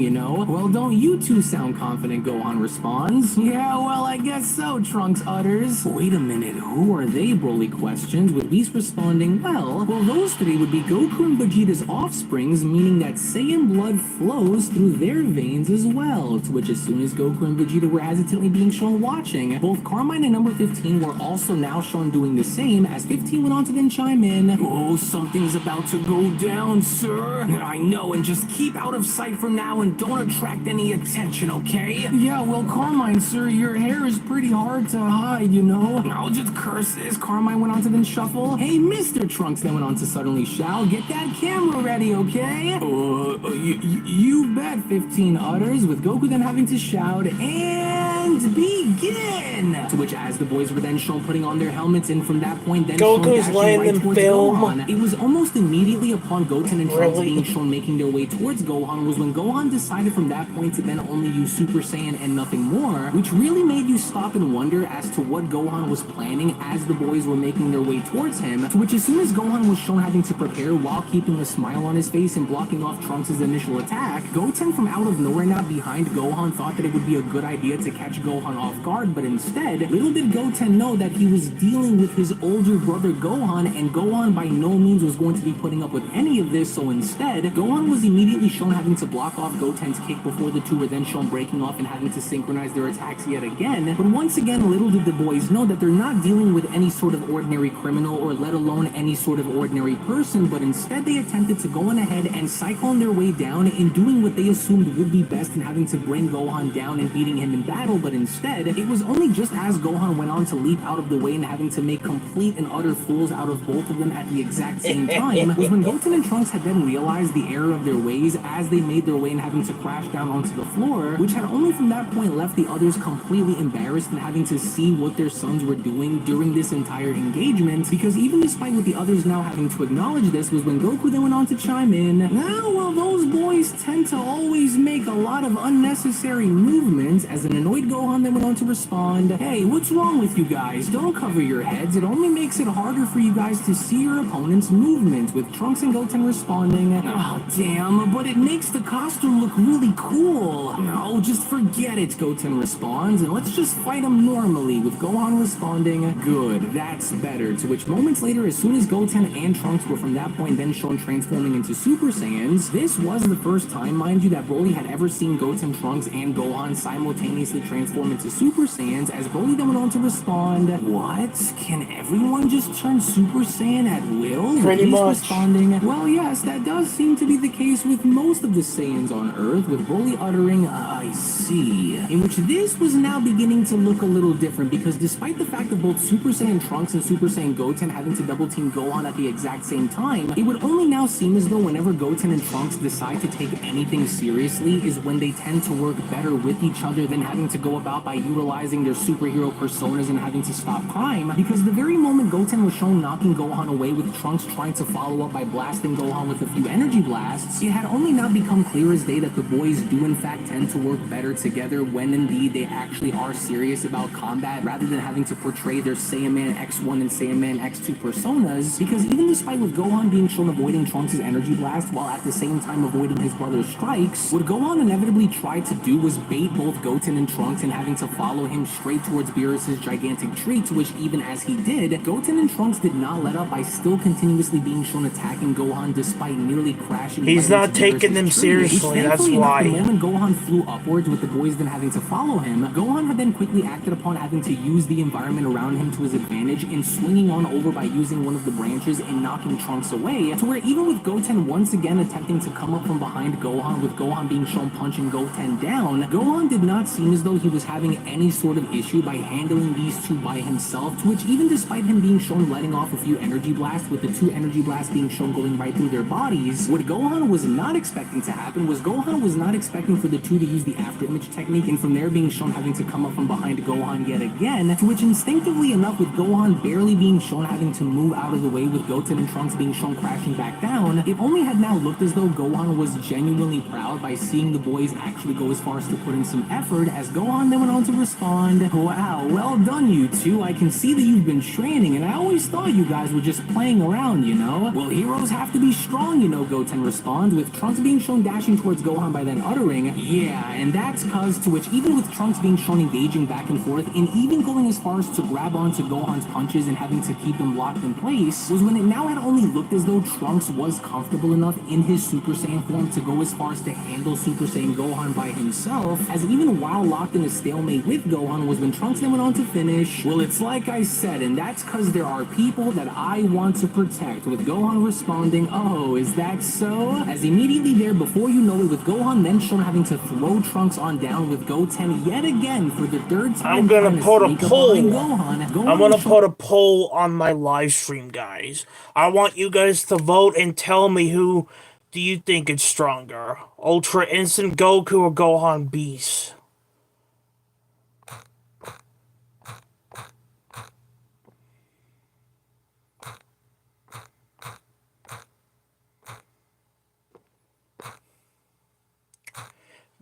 Well, don't you two sound confident, Gohan responds. Yeah, well, I guess so, Trunks utters. Wait a minute, who are they, Broly questions, with Whis responding, well, those three would be Goku and Vegeta's offsprings, meaning that Saiyan blood flows through their veins as well, to which as soon as Goku and Vegeta were hesitantly being shown watching, both Carmine and number 15 were also now shown doing the same, as 15 went on to then chime in, oh, something's about to go down, sir. I know, and just keep out of sight for now and don't attract any attention, okay? Yeah, well, Carmine, sir, your hair is pretty hard to hide, I'll just curse this, Carmine went on to then shuffle. Hey, Mr. Trunks then went on to suddenly shout, get that camera ready, okay? You bet, 15 utters, with Goku then having to shout, and begin! To which, as the boys were then shown putting on their helmets, and from that point then Goku's shown letting right them towards film. Gohan, it was almost immediately upon Goten and Trunks Really? being shown making their way towards Gohan was when Gohan decided from that point to then only use Super Saiyan and nothing more, which really made you stop and wonder as to what Gohan was planning as the boys were making their way towards him, to which as soon as Gohan was shown having to prepare while keeping a smile on his face and blocking off Trunks' initial attack, Goten from out of nowhere now behind Gohan thought that it would be a good idea to catch Gohan off guard, but instead, little did Goten know that he was dealing with his older brother Gohan, and Gohan by no means was going to be putting up with any of this, so instead, Gohan was immediately shown having to block off Goten's kick before the two were then shown breaking off and having to synchronize their attacks yet again, but once again, little did the boys know that they're not dealing with any sort of ordinary criminal or let alone any sort of ordinary person, but instead they attempted to go on ahead and cyclone their way down in doing what they assumed would be best in having to bring Gohan down and beating him in battle, but instead, it was only just as Gohan went on to leap out of the way and having to make complete and utter fools out of both of them at the exact same time, was when Goten and Trunks had then realized the error of their ways as they made their way and having to crash down onto the floor, which had only from that point left the others completely embarrassed and having to see what their sons were doing during this entire engagement, because even despite what the others now having to acknowledge this was when Goku then went on to chime in, now, well, those boys tend to always make a lot of unnecessary movements, as an annoyed Gohan then went on to respond, hey, what's wrong with you guys? Don't cover your heads, it only makes it harder for you guys to see your opponent's movements, with Trunks and Goten responding, oh, damn, but it makes the costume look really cool. No, just forget it, Goten responds, and let's just fight him normally, with Gohan responding, good, that's better, to which moments later, as soon as Goten and Trunks were from that point then shown transforming into Super Saiyans, this was the first time, mind you, that Broly had ever seen Goten, Trunks, and Gohan simultaneously transform into Super Saiyans, as Broly then went on to respond, what? Can everyone just turn Super Saiyan at will? Pretty He's much. responding, well, yes, that does seem to be the case with most of the Saiyans on Earth, with Broly uttering, I see. In which this was now beginning to look a little different, because despite the fact of both Super Saiyan Trunks and Super Saiyan Goten having to double team Gohan at the exact same time, it would only now seem as though whenever Goten and Trunks decide to take anything seriously is when they tend to work better with each other than having to go about by utilizing their superhero personas and having to stop crime, because the very moment Goten was shown knocking Gohan away with Trunks trying to follow up by blasting Gohan with a few energy blasts, it had only now become clear as day that the boys do in fact tend to work better together when indeed they actually are serious about combat rather than having to portray their Saiyaman X1 and Saiyaman X2 personas, because even despite with Gohan being shown avoiding Trunks' energy blast while at the same time avoiding his brother's strikes, what Gohan inevitably tried to do was bait both Goten and Trunks Trunks and having to follow him straight towards Beerus's gigantic tree, to which even as he did, Goten and Trunks did not let up by still continuously being shown attacking Gohan despite nearly crashing. He's not taking them seriously, that's why. The moment Gohan flew upwards with the boys then having to follow him, Gohan had then quickly acted upon having to use the environment around him to his advantage and swinging on over by using one of the branches and knocking Trunks away, to where even with Goten once again attempting to come up from behind Gohan, with Gohan being shown punching Goten down, Gohan did not seem as though he was having any sort of issue by handling these two by himself, to which even despite him being shown letting off a few energy blasts, with the 2 energy blasts being shown going right through their bodies, what Gohan was not expecting to happen was Gohan was not expecting for the two to use the after image technique, and from there being shown having to come up from behind Gohan yet again, to which instinctively enough, with Gohan barely being shown having to move out of the way, with Goten and Trunks being shown crashing back down, it only had now looked as though Gohan was genuinely proud by seeing the boys actually go as far as to put in some effort, as Gohan then went on to respond, "Wow, well done you two, I can see that you've been training, and I always thought you guys were just playing around, you know? Well, heroes have to be strong, you know," Goten responds, with Trunks being shown dashing towards Gohan by then uttering, "Yeah, and that's cause," to which even with Trunks being shown engaging back and forth, and even going as far as to grab onto Gohan's punches and having to keep him locked in place, was when it now had only looked as though Trunks was comfortable enough in his Super Saiyan form to go as far as to handle Super Saiyan Gohan by himself, as even while locked in a stalemate with Gohan was when Trunks then went on to finish, "Well, it's like I said, and that's cause there are people that I want to protect," with Gohan responding, "Oh, is that so?" As immediately there, before you know it, with Gohan then shown having to throw Trunks on down, with Goten yet again for the 3rd time. I'm gonna put a poll. Gohan I'm gonna put a poll on my live stream, guys. I want you guys to vote and tell me who do you think is stronger, Ultra Instant Goku or Gohan Beast?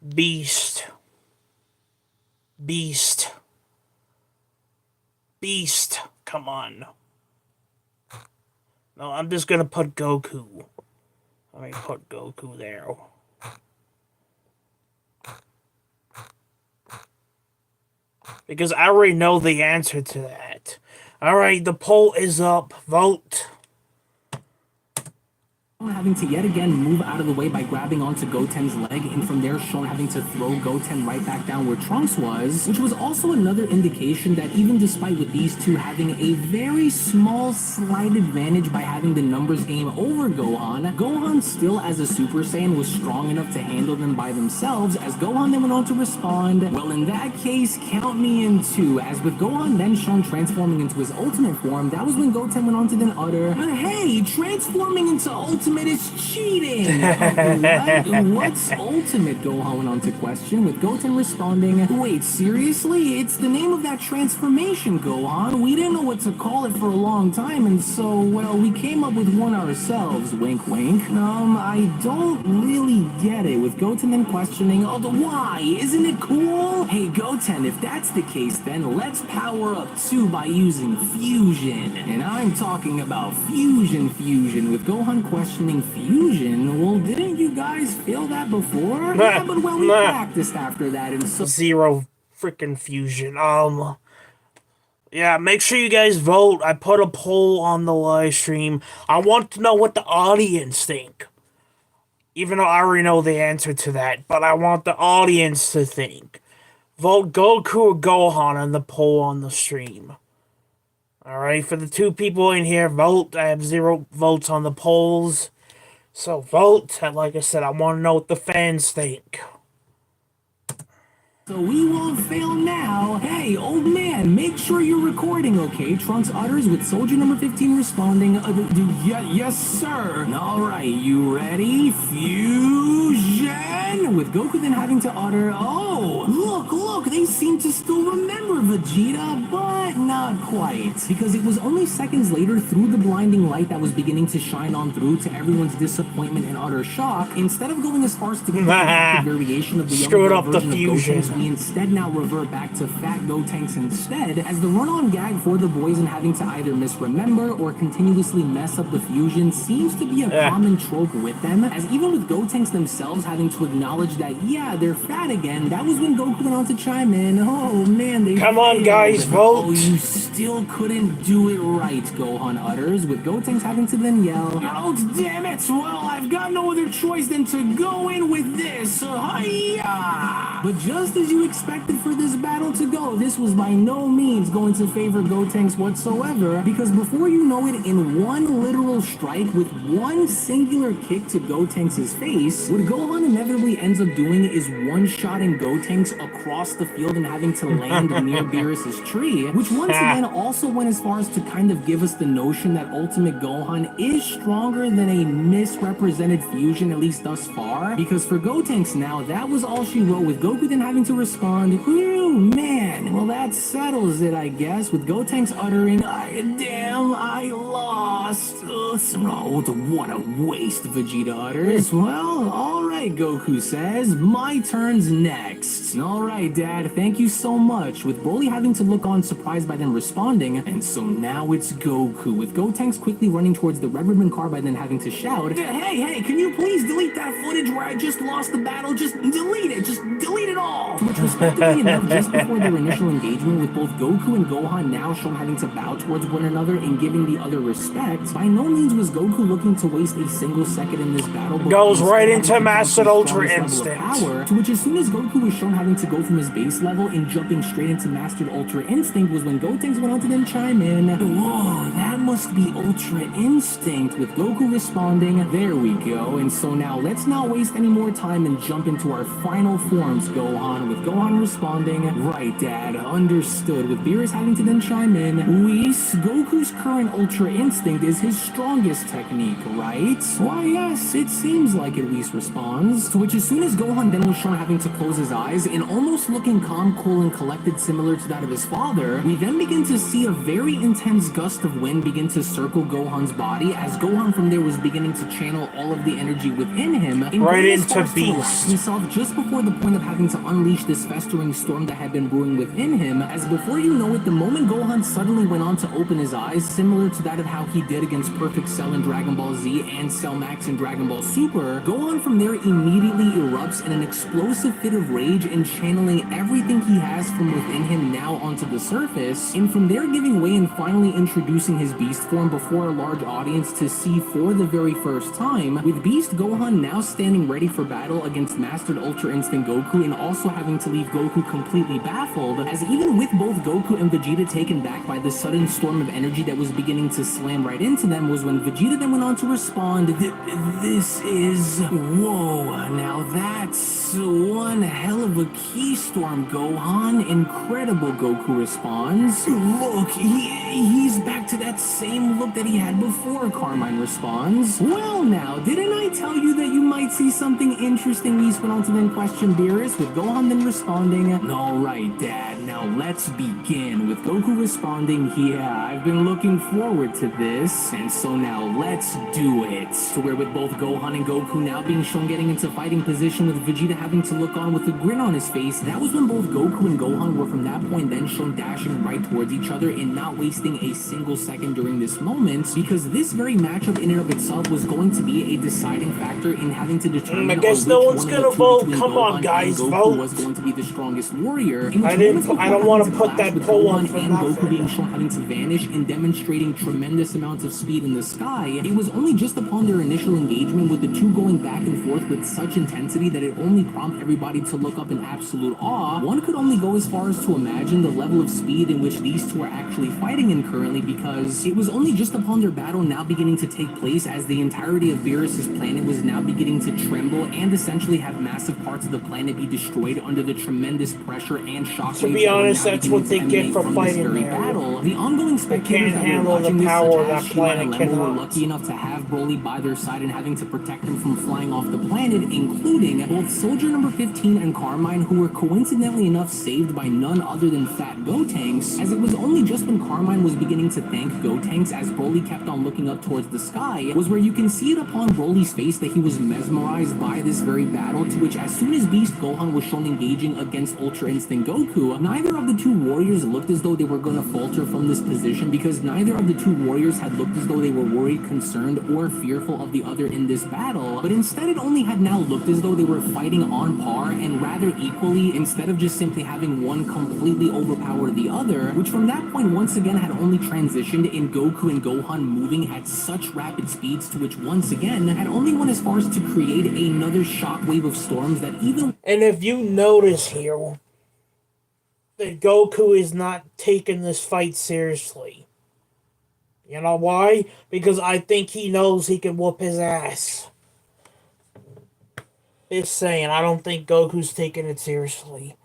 Beast. Beast. Beast. Come on. No, I'm just gonna put Goku. Let me put Goku there. Because I already know the answer to that. Alright, the poll is up. Vote. Having to yet again move out of the way by grabbing onto Goten's leg, and from there shown having to throw Goten right back down where Trunks was, which was also another indication that even despite with these two having a very small slight advantage by having the numbers game over Gohan still as a Super Saiyan was strong enough to handle them by themselves, as Gohan then went on to respond, "Well, in that case, count me in too," as with Gohan then shown transforming into his ultimate form, that was when Goten went on to then utter, "Hey, transforming into ultimate is cheating!" What's ultimate? Gohan went on to question, with Goten responding, "Wait, seriously? It's the name of that transformation, Gohan. We didn't know what to call it for a long time, and so, well, we came up with one ourselves." Wink, wink. I don't really get it, with Goten then questioning, "Oh, the why? Isn't it cool?" "Hey, Goten, if that's the case, then let's power up too by using fusion." And I'm talking about fusion, with Gohan questioning, "Fusion? Well, didn't you guys feel that before?" "Yeah, but well, we practiced after that, and so..." Zero freaking fusion. Yeah, make sure you guys vote. I put a poll on the live stream. I want to know what the audience think. Even though I already know the answer to that, but I want the audience to think. Vote Goku or Gohan on the poll on the stream. Alright, for the 2 people in here, vote. I have 0 votes on the polls. So vote. Like I said, I want to know what the fans think. "So we won't fail now. Hey, old man, make sure you're recording, okay?" Trunks utters, with soldier number 15 responding, "Yes, sir." "Alright, you ready? Fusion!" With Goku then having to utter, "Oh, look, they seem to still remember Vegeta, but not quite." Because it was only seconds later, through the blinding light that was beginning to shine on through, to everyone's disappointment and utter shock, instead of going as far as to get the variation of the Screwed younger up the version of fusion. Gotenks, we instead now revert back to Fat Gotenks instead, as the run-on gag for the boys and having to either misremember or continuously mess up the fusion seems to be a common trope with them, as even with Gotenks themselves having to acknowledge that, yeah, they're fat again, that was when Goku went on to chime man. Oh man, they Come on, failed. guys, vote. Oh, you still couldn't do it right, Gohan utters, with Gotenks having to then yell, "Oh, damn it! Well, I've got no other choice than to go in with this. Hi-ya!" But just as you expected for this battle to go, this was by no means going to favor Gotenks whatsoever, because before you know it, in one literal strike with one singular kick to Gotenks' face, what Gohan inevitably ends up doing is one-shotting Gotenks across the field and having to land near Beerus' tree, which once again also went as far as to kind of give us the notion that Ultimate Gohan is stronger than a misrepresented fusion, at least thus far, because for Gotenks now, that was all she wrote, with Goku then having to respond, "Whew, man, well that settles it, I guess," with Gotenks uttering, "Damn, I lost. Oh, what a waste," Vegeta utters. "Well, alright," Goku says, "my turn's next." "Alright, Dad, thank you so much," with Broly having to look on surprised by them responding, and so now it's Goku, with Gotenks quickly running towards the Red Ribbon car by then having to shout, Hey, can you please delete that footage where I just lost the battle? Just delete it all!" To which, respectively enough, just before their initial engagement, with both Goku and Gohan now shown having to bow towards one another and giving the other respect, by no means was Goku looking to waste a single second in this battle. Goes right into Master Ultra Power, Instinct. to which, as soon as Goku was shown having to go from his base level and jumping straight into Mastered Ultra Instinct, was when Gotenks went on to then chime in, "Whoa, that must be Ultra Instinct," with Goku responding, "There we go, and so now let's not waste any more time and jump into our final forms, Gohan," with Gohan responding, "Right, Dad, understood," with Beerus having to then chime in, "Whis, Goku's current Ultra Instinct is his strongest technique, right?" "Why, yes, it seems like it," Whis responds, to which, as soon as Gohan then was shown having to close his eyes and almost looking calm, cool, and collected similar to that of his father, we then begin to see a very intense gust of wind begin to circle Gohan's body, as Gohan from there was beginning to channel all of the energy within him Right as into far as to relax Beast. himself just before the point of having to unleash this festering storm that had been brewing within him, as before you know it, the moment Gohan suddenly went on to open his eyes, similar to that of how he did against Perfect Cell in Dragon Ball Z and Cell Max in Dragon Ball Super, Gohan from there immediately erupts in an explosive fit of rage and channeling everything he has from within him now onto the surface, and from there giving way and finally introducing his Beast form before a large audience to see for the very first time, with Beast Gohan now standing ready for battle against Mastered Ultra Instinct Goku, and also having to leave Goku completely baffled, as even with both Goku and Vegeta taken back by the sudden storm of energy that was beginning to slam right into them, was when Vegeta then went on to respond, "This is... Whoa, now that's one hell of a key storm, Gohan. Incredible," Goku responds. "Look, he's back to that same look that he had before," Carmine responds. "Well now, didn't I tell you that you might see something interesting?" Whis went on to then question Beerus, with Gohan then responding, "Alright, Dad, now let's begin," with Goku responding, "Yeah, I've been looking forward to this, and so now let's do it." To where with both Gohan and Goku now being shown getting into fighting position, with Vegeta having to look on with a grin on his face, that was when both Goku and Gohan were from that point then shown dashing right towards each other and not wasting a single second during this moment, because this very matchup in and of itself was going to be a deciding factor in having to determine I guess on no which one's one of gonna the two vote. between Come Gohan on, guys, and Goku vote. was going to be the strongest warrior. In which I didn't. moments before I don't having want to to put clash that with poll on Gohan for and Goku being nothing. shown having to vanish and demonstrating tremendous amounts of speed in the sky, it was only just upon their initial engagement with the two going back and forth with such intensity that it only prompted everybody to look up in absolute awe. One could only go as far as to imagine the level of speed in which these two are actually fighting in currently, because it was only just upon their battle now beginning to take place as the entirety of Beerus' planet was now beginning to tremble and essentially have massive parts of the planet be destroyed under the tremendous pressure and shockwaves. To be honest, that's what they get for fighting very there. battle. The ongoing spectators can't that were handle the watching this, power such as that Shima planet and Lembo, were cannot. lucky enough to have Broly by their side and having to protect them from flying off the planet, including both Soldier number 15 and Carmine, who were coincidentally enough saved by none other than Fat Gotenks, as it was only just when Carmine was beginning to thank Gotenks as Broly kept on looking up towards the sky, was where you can see it upon Broly's face that he was mesmerized by this very battle, to which as soon as Beast Gohan was shown engaging against Ultra Instinct Goku, neither of the two warriors looked as though they were going to falter falter from this position because neither of the two warriors had looked as though they were worried, concerned, or fearful of the other in this battle, but instead it only had now looked as though they were fighting on par and rather equally instead of just simply having one completely overpower the other, which from that point once again had only transitioned in Goku and Gohan moving at such rapid speeds to which once again had only went as far as to create another shockwave of storms that even... And if you notice here, that Goku is not taking this fight seriously. You know why? Because I think he knows he can whoop his ass. Just saying, I don't think Goku's taking it seriously.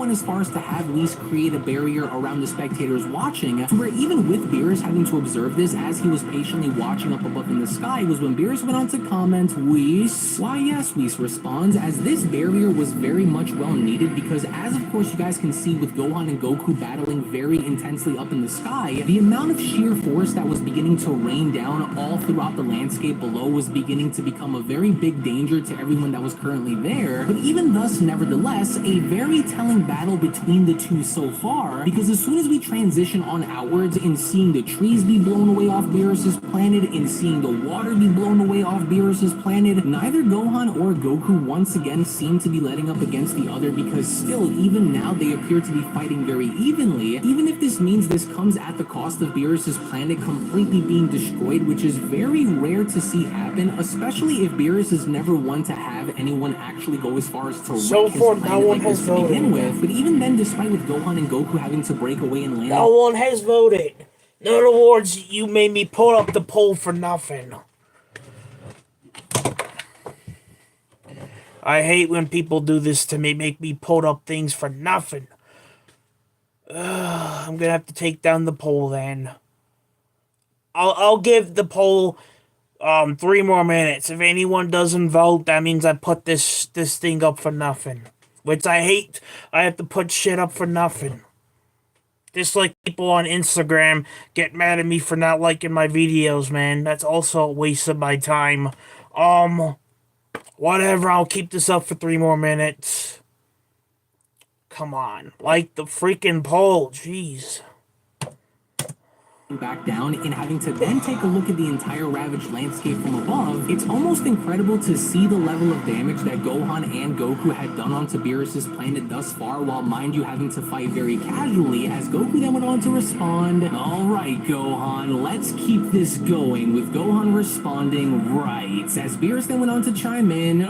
went as far as to have Whis create a barrier around the spectators watching, to where even with Beerus having to observe this as he was patiently watching up above in the sky was when Beerus went on to comment, Whis? Why yes, Whis responds, as this barrier was very much well needed because as of course you guys can see with Gohan and Goku battling very intensely up in the sky, the amount of sheer force that was beginning to rain down all throughout the landscape below was beginning to become a very big danger to everyone that was currently there, but even thus, nevertheless, a very telling battle between the two so far, because as soon as we transition on outwards in seeing the trees be blown away off Beerus's planet, in seeing the water be blown away off Beerus's planet, neither Gohan or Goku once again seem to be letting up against the other because still, even now, they appear to be fighting very evenly, even if this means this comes at the cost of Beerus's planet completely being destroyed, which is very rare to see happen, especially if Beerus is never one to have anyone actually go as far as to wreck his planet like this to begin with. But even then, despite with Gohan and Goku having to break away and land... No one has voted. In other words, you made me pull up the poll for nothing. I hate when people do this to me, make me pull up things for nothing. I'm gonna have to take down the poll then. I'll give the poll 3 more minutes. If anyone doesn't vote, that means I put this thing up for nothing. Which I hate. I have to put shit up for nothing. Just like people on Instagram get mad at me for not liking my videos, man. That's also a waste of my time. Whatever, I'll keep this up for 3 more minutes. Come on. Like the freaking poll, jeez. Back down and having to then take a look at the entire ravaged landscape from above, it's almost incredible to see the level of damage that Gohan and Goku had done onto Beerus's planet thus far, while mind you having to fight very casually, as Goku then went on to respond, alright Gohan, let's keep this going, with Gohan responding, right, as Beerus then went on to chime in,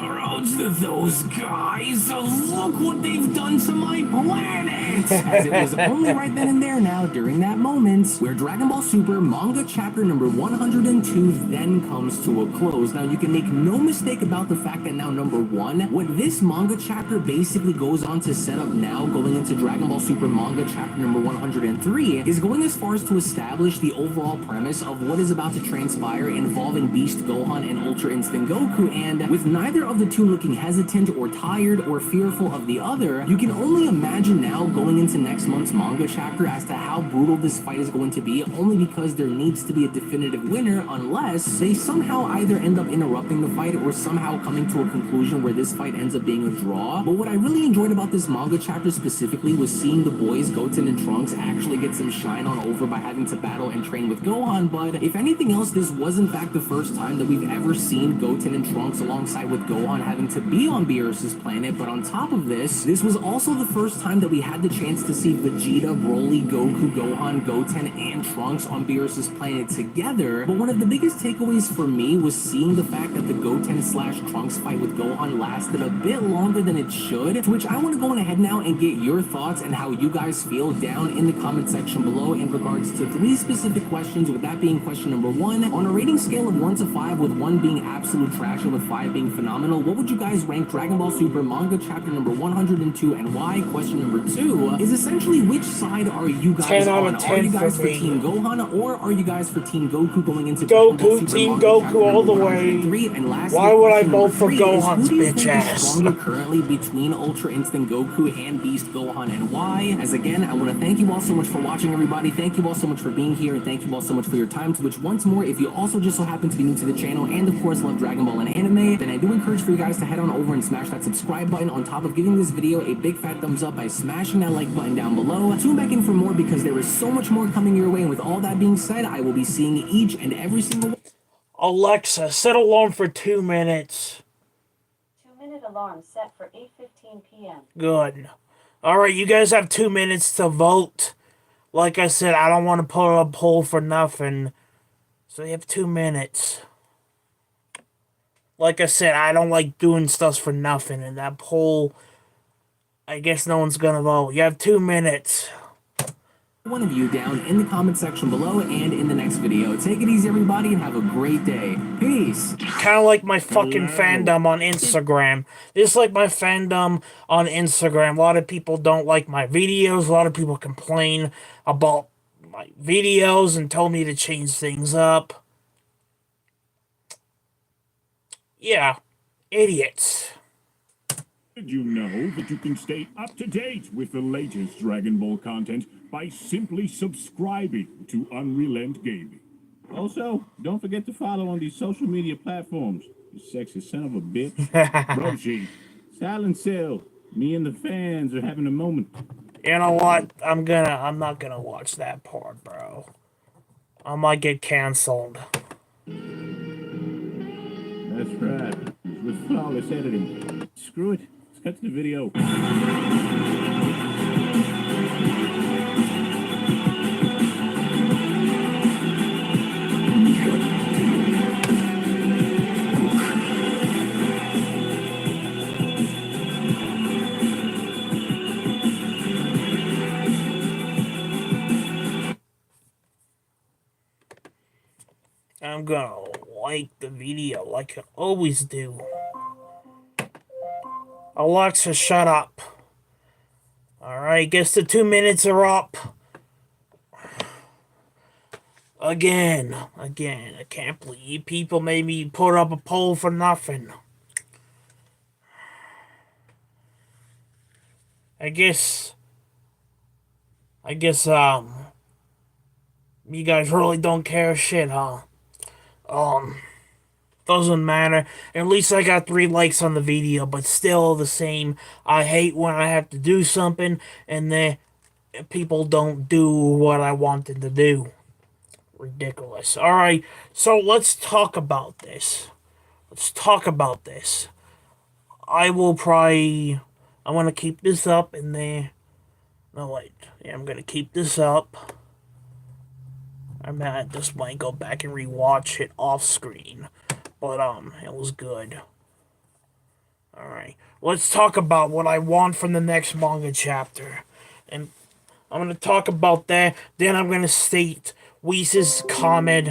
those guys, look what they've done to my planet, as it was only right then and there now, during that moment, where Dragon Ball Super manga chapter number 102 then comes to a close. Now you can make no mistake about the fact that now number 1, what this manga chapter basically goes on to set up now going into Dragon Ball Super manga chapter number 103 is going as far as to establish the overall premise of what is about to transpire involving Beast Gohan and Ultra Instinct Goku, and with neither of the two looking hesitant or tired or fearful of the other, you can only imagine now going into next month's manga chapter as to how brutal this fight is going to be, only because there needs to be a definitive winner unless they somehow either end up interrupting the fight or somehow coming to a conclusion where this fight ends up being a draw. But what I really enjoyed about this manga chapter specifically was seeing the boys, Goten and Trunks, actually get some shine on over by having to battle and train with Gohan, but if anything else, this was in fact the first time that we've ever seen Goten and Trunks alongside with Gohan having to be on Beerus's planet, but on top of this, this was also the first time that we had the chance to see Vegeta, Broly, Goku, Gohan, Goten, and Trunks on Beerus's planet together, but one of the biggest takeaways for me was seeing the fact that the Goten/Trunks fight with Gohan lasted a bit longer than it should, to which I want to go on ahead now and get your thoughts and how you guys feel down in the comment section below in regards to 3 specific questions, with that being question number 1, on a rating scale of 1 to 5, with 1 being absolute trash and with 5 being phenomenal, what would you guys rank Dragon Ball Super manga chapter number 102 and why? Question number 2 is essentially which side are you guys 10 out on? of Are 10 you guys for for me. Team Goku Gohan, or are you guys for Team Goku going into Dragon Ball Goku, Super Team Manga Goku Chapter all the number way. 103? And lastly, Why would I question vote number for 3 is, Gohan's who do you bitch think is ass? stronger currently between Ultra Instinct Goku and Beast Gohan, and why? As again, I want to thank you all so much for watching, everybody. Thank you all so much for being here, and thank you all so much for your time. To which, once more, if you also just so happen to be new to the channel and of course love Dragon Ball and anime, then I do encourage for you guys to head on over and smash that subscribe button, on top of giving this video a big fat thumbs up by smashing that like button down below. Tune back in for more, because there is so much more coming your way, and with all that being said, I will be seeing each and every single Alexa, set alarm for 2 minutes. 2-minute alarm set for 8:15 p.m. Good. Alright, you guys have 2 minutes to vote. Like I said, I don't want to put a poll for nothing. So you have 2 minutes. Like I said, I don't like doing stuff for nothing. And that poll, I guess no one's gonna vote. You have 2 minutes. one of you down in the comment section below and in the next video. Take it easy, everybody, and have a great day. Peace. Kind of like my fucking fandom on Instagram. Just like my fandom on Instagram. A lot of people don't like my videos. A lot of people complain about my videos and tell me to change things up. Yeah, idiots. Did you know that you can stay up to date with the latest Dragon Ball content by simply subscribing to Unrelent Gaming? Also, don't forget to follow on these social media platforms, you sexy son of a bitch. Roshi, Silent Cell, me and the fans are having a moment. You know what? I'm not gonna watch that part, bro. I might get canceled. That's right. It's with flawless editing. Screw it. Let's cut to the video. I'm gonna like the video like I always do. Alexa, shut up. Alright, guess the 2 minutes are up. Again. I can't believe people made me put up a poll for nothing. I guess, you guys really don't care shit, huh? Doesn't matter. At least I got 3 likes on the video, but still the same. I hate when I have to do something and then people don't do what I want them to do. Ridiculous. Alright, so let's talk about this. I want to keep this up and then... No, wait. Yeah, I'm going to keep this up. I just might go back and rewatch it off screen. But, it was good. Alright. Let's talk about what I want from the next manga chapter. And I'm going to talk about that. Then I'm going to state Whis' comment.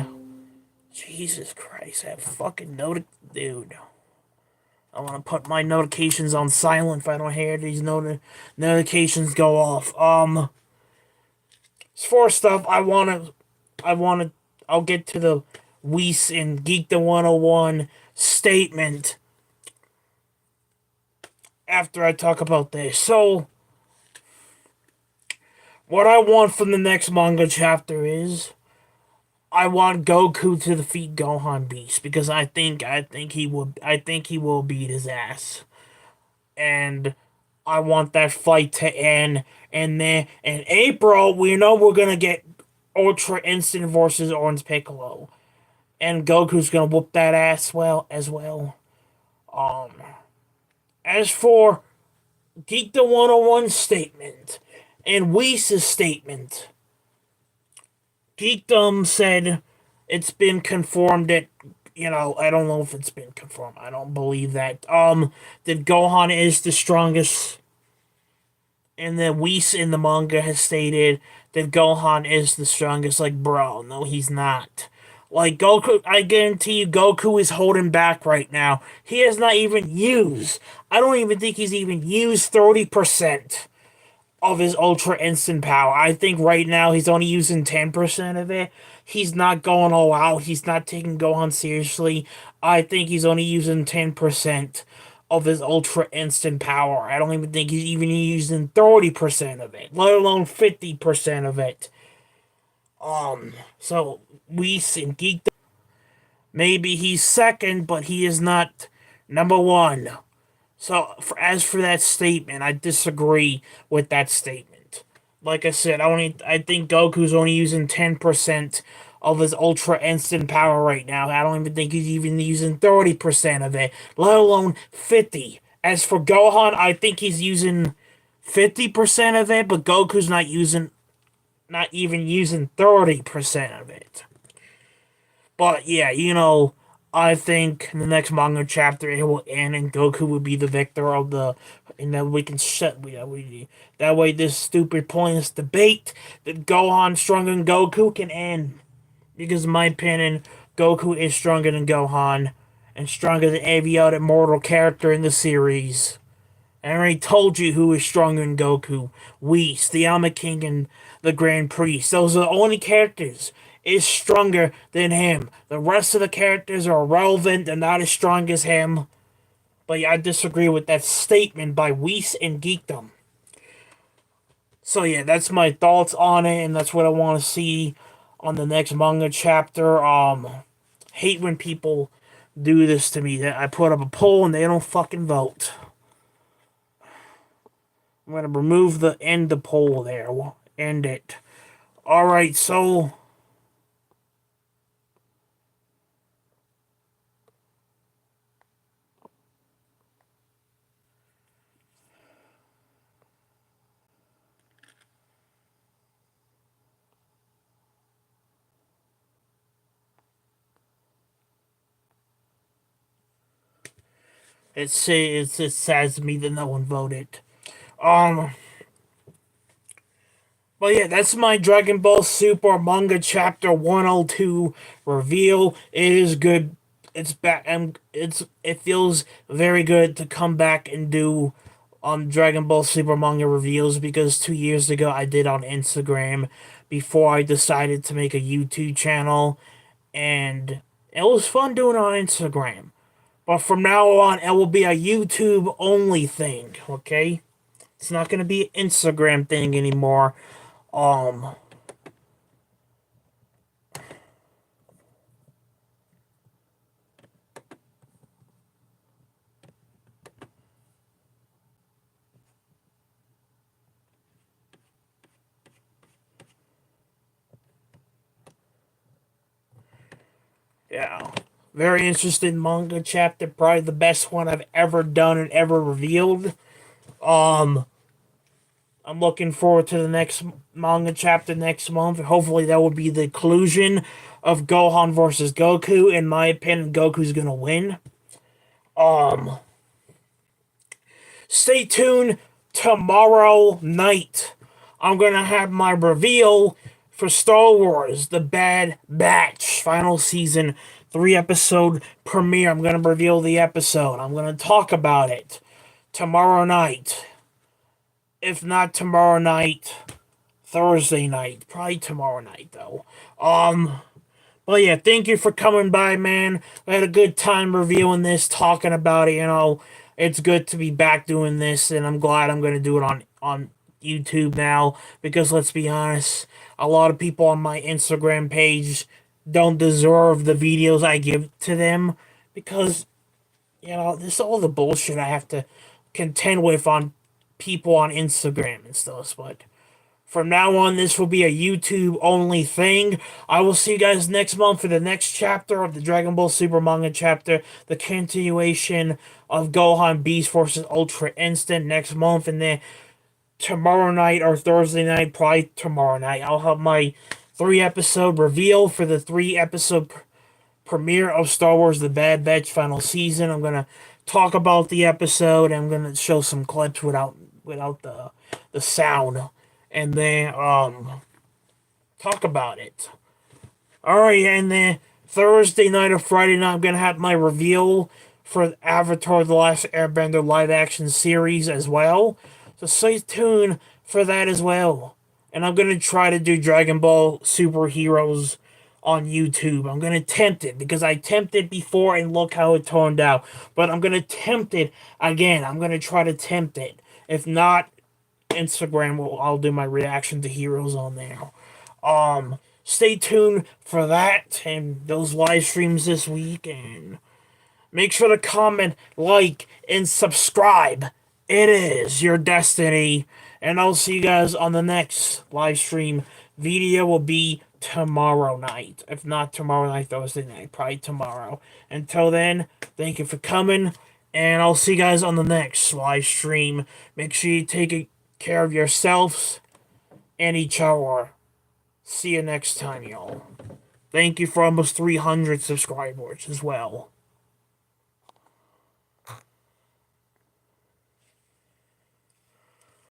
Jesus Christ, that fucking dude. I want to put my notifications on silent if I don't hear these notifications go off. As for stuff, I'll get to the Whis and Geekdom 101 statement after I talk about this. So, what I want from the next manga chapter is I want Goku to defeat Gohan Beast, because I think he will beat his ass. And I want that fight to end, and then in April we know we're gonna get Ultra Instinct versus Orange Piccolo. And Goku's gonna whoop that ass as well. As for Geekdom 101 statement and Whis' statement, Geekdom said it's been confirmed that, I don't know if it's been confirmed. I don't believe that. That Gohan is the strongest. And then Whis in the manga has stated that Gohan is the strongest. Like, bro, no, he's not. Like, Goku, I guarantee you, Goku is holding back right now. He has not even used, I don't even think he's even used 30% of his Ultra Instant power. I think right now he's only using 10% of it. He's not going all out. He's not taking Gohan seriously. I think he's only using 10% of his Ultra Instant power. I don't even think he's even using 30% of it, let alone 50% of it. So Whis and Geek, maybe he's second, but he is not number one. So as for that statement, I disagree with that statement. Like I said, I think Goku's only using 10% of his Ultra Instant power right now. I don't even think he's even using 30% of it, let alone 50. As for Gohan, I think he's using 50% of it, but Goku's not even using 30% of it. But yeah, I think in the next manga chapter it will end and Goku will be the victor of and then we can that way this stupid pointless debate that Gohan stronger than Goku can end. Because in my opinion, Goku is stronger than Gohan and stronger than every other mortal character in the series. I already told you who is stronger than Goku. Whis, the Alma King, and the Grand Priest. Those are the only characters is stronger than him. The rest of the characters are irrelevant and not as strong as him. But yeah, I disagree with that statement by Whis and Geekdom. So yeah, that's my thoughts on it, and that's what I want to see on the next manga chapter. Hate when people do this to me. That I put up a poll and they don't fucking vote. I'm gonna remove end the poll there. We'll end it. Alright, so it says to me that no one voted. But yeah, that's my Dragon Ball Super manga chapter 102 reveal. It is good. It's back. It feels very good to come back and do Dragon Ball Super manga reveals because 2 years ago I did on Instagram before I decided to make a YouTube channel, and it was fun doing it on Instagram. But from now on, it will be a YouTube only thing. Okay, it's not gonna be an Instagram thing anymore. Yeah. Very interesting manga chapter. Probably the best one I've ever done and ever revealed. I'm looking forward to the next manga chapter next month. Hopefully that will be the conclusion of Gohan versus Goku. In my opinion, Goku's gonna win. Stay tuned tomorrow night. I'm gonna have my reveal for Star Wars: The Bad Batch final season 3-episode premiere. I'm gonna reveal the episode. I'm gonna talk about it tomorrow night. If not tomorrow night, Thursday night. Probably tomorrow night though. But yeah, thank you for coming by, man. I had a good time reviewing this, talking about it. It's good to be back doing this, and I'm glad I'm gonna do it on YouTube now, because let's be honest, a lot of people on my Instagram page don't deserve the videos I give to them, because this is all the bullshit I have to contend with on people on Instagram and stuff. But from now on, this will be a YouTube only thing. I will see you guys next month for the next chapter of the Dragon Ball Super manga chapter, the continuation of Gohan Beast versus Ultra Instinct next month, and then tomorrow night or Thursday night, probably tomorrow night, I'll have my 3-episode reveal for the 3-episode premiere of Star Wars: The Bad Batch final season. I'm gonna talk about the episode. I'm gonna show some clips without the sound, and then talk about it. Alright, and then Thursday night or Friday night, I'm gonna have my reveal for Avatar: The Last Airbender live action series as well. So stay tuned for that as well. And I'm going to try to do Dragon Ball Superheroes on YouTube. I'm going to attempt it because I attempted before and look how it turned out. But I'm going to attempt it again. I'm going to try to attempt it. If not, Instagram, I'll do my reaction to heroes on there. Stay tuned for that and those live streams this week, and make sure to comment, like, and subscribe. It is your destiny. And I'll see you guys on the next live stream. Video will be tomorrow night. If not tomorrow night, Thursday night. Probably tomorrow. Until then, thank you for coming. And I'll see you guys on the next live stream. Make sure you take care of yourselves and each other. See you next time, y'all. Thank you for almost 300 subscribers as well.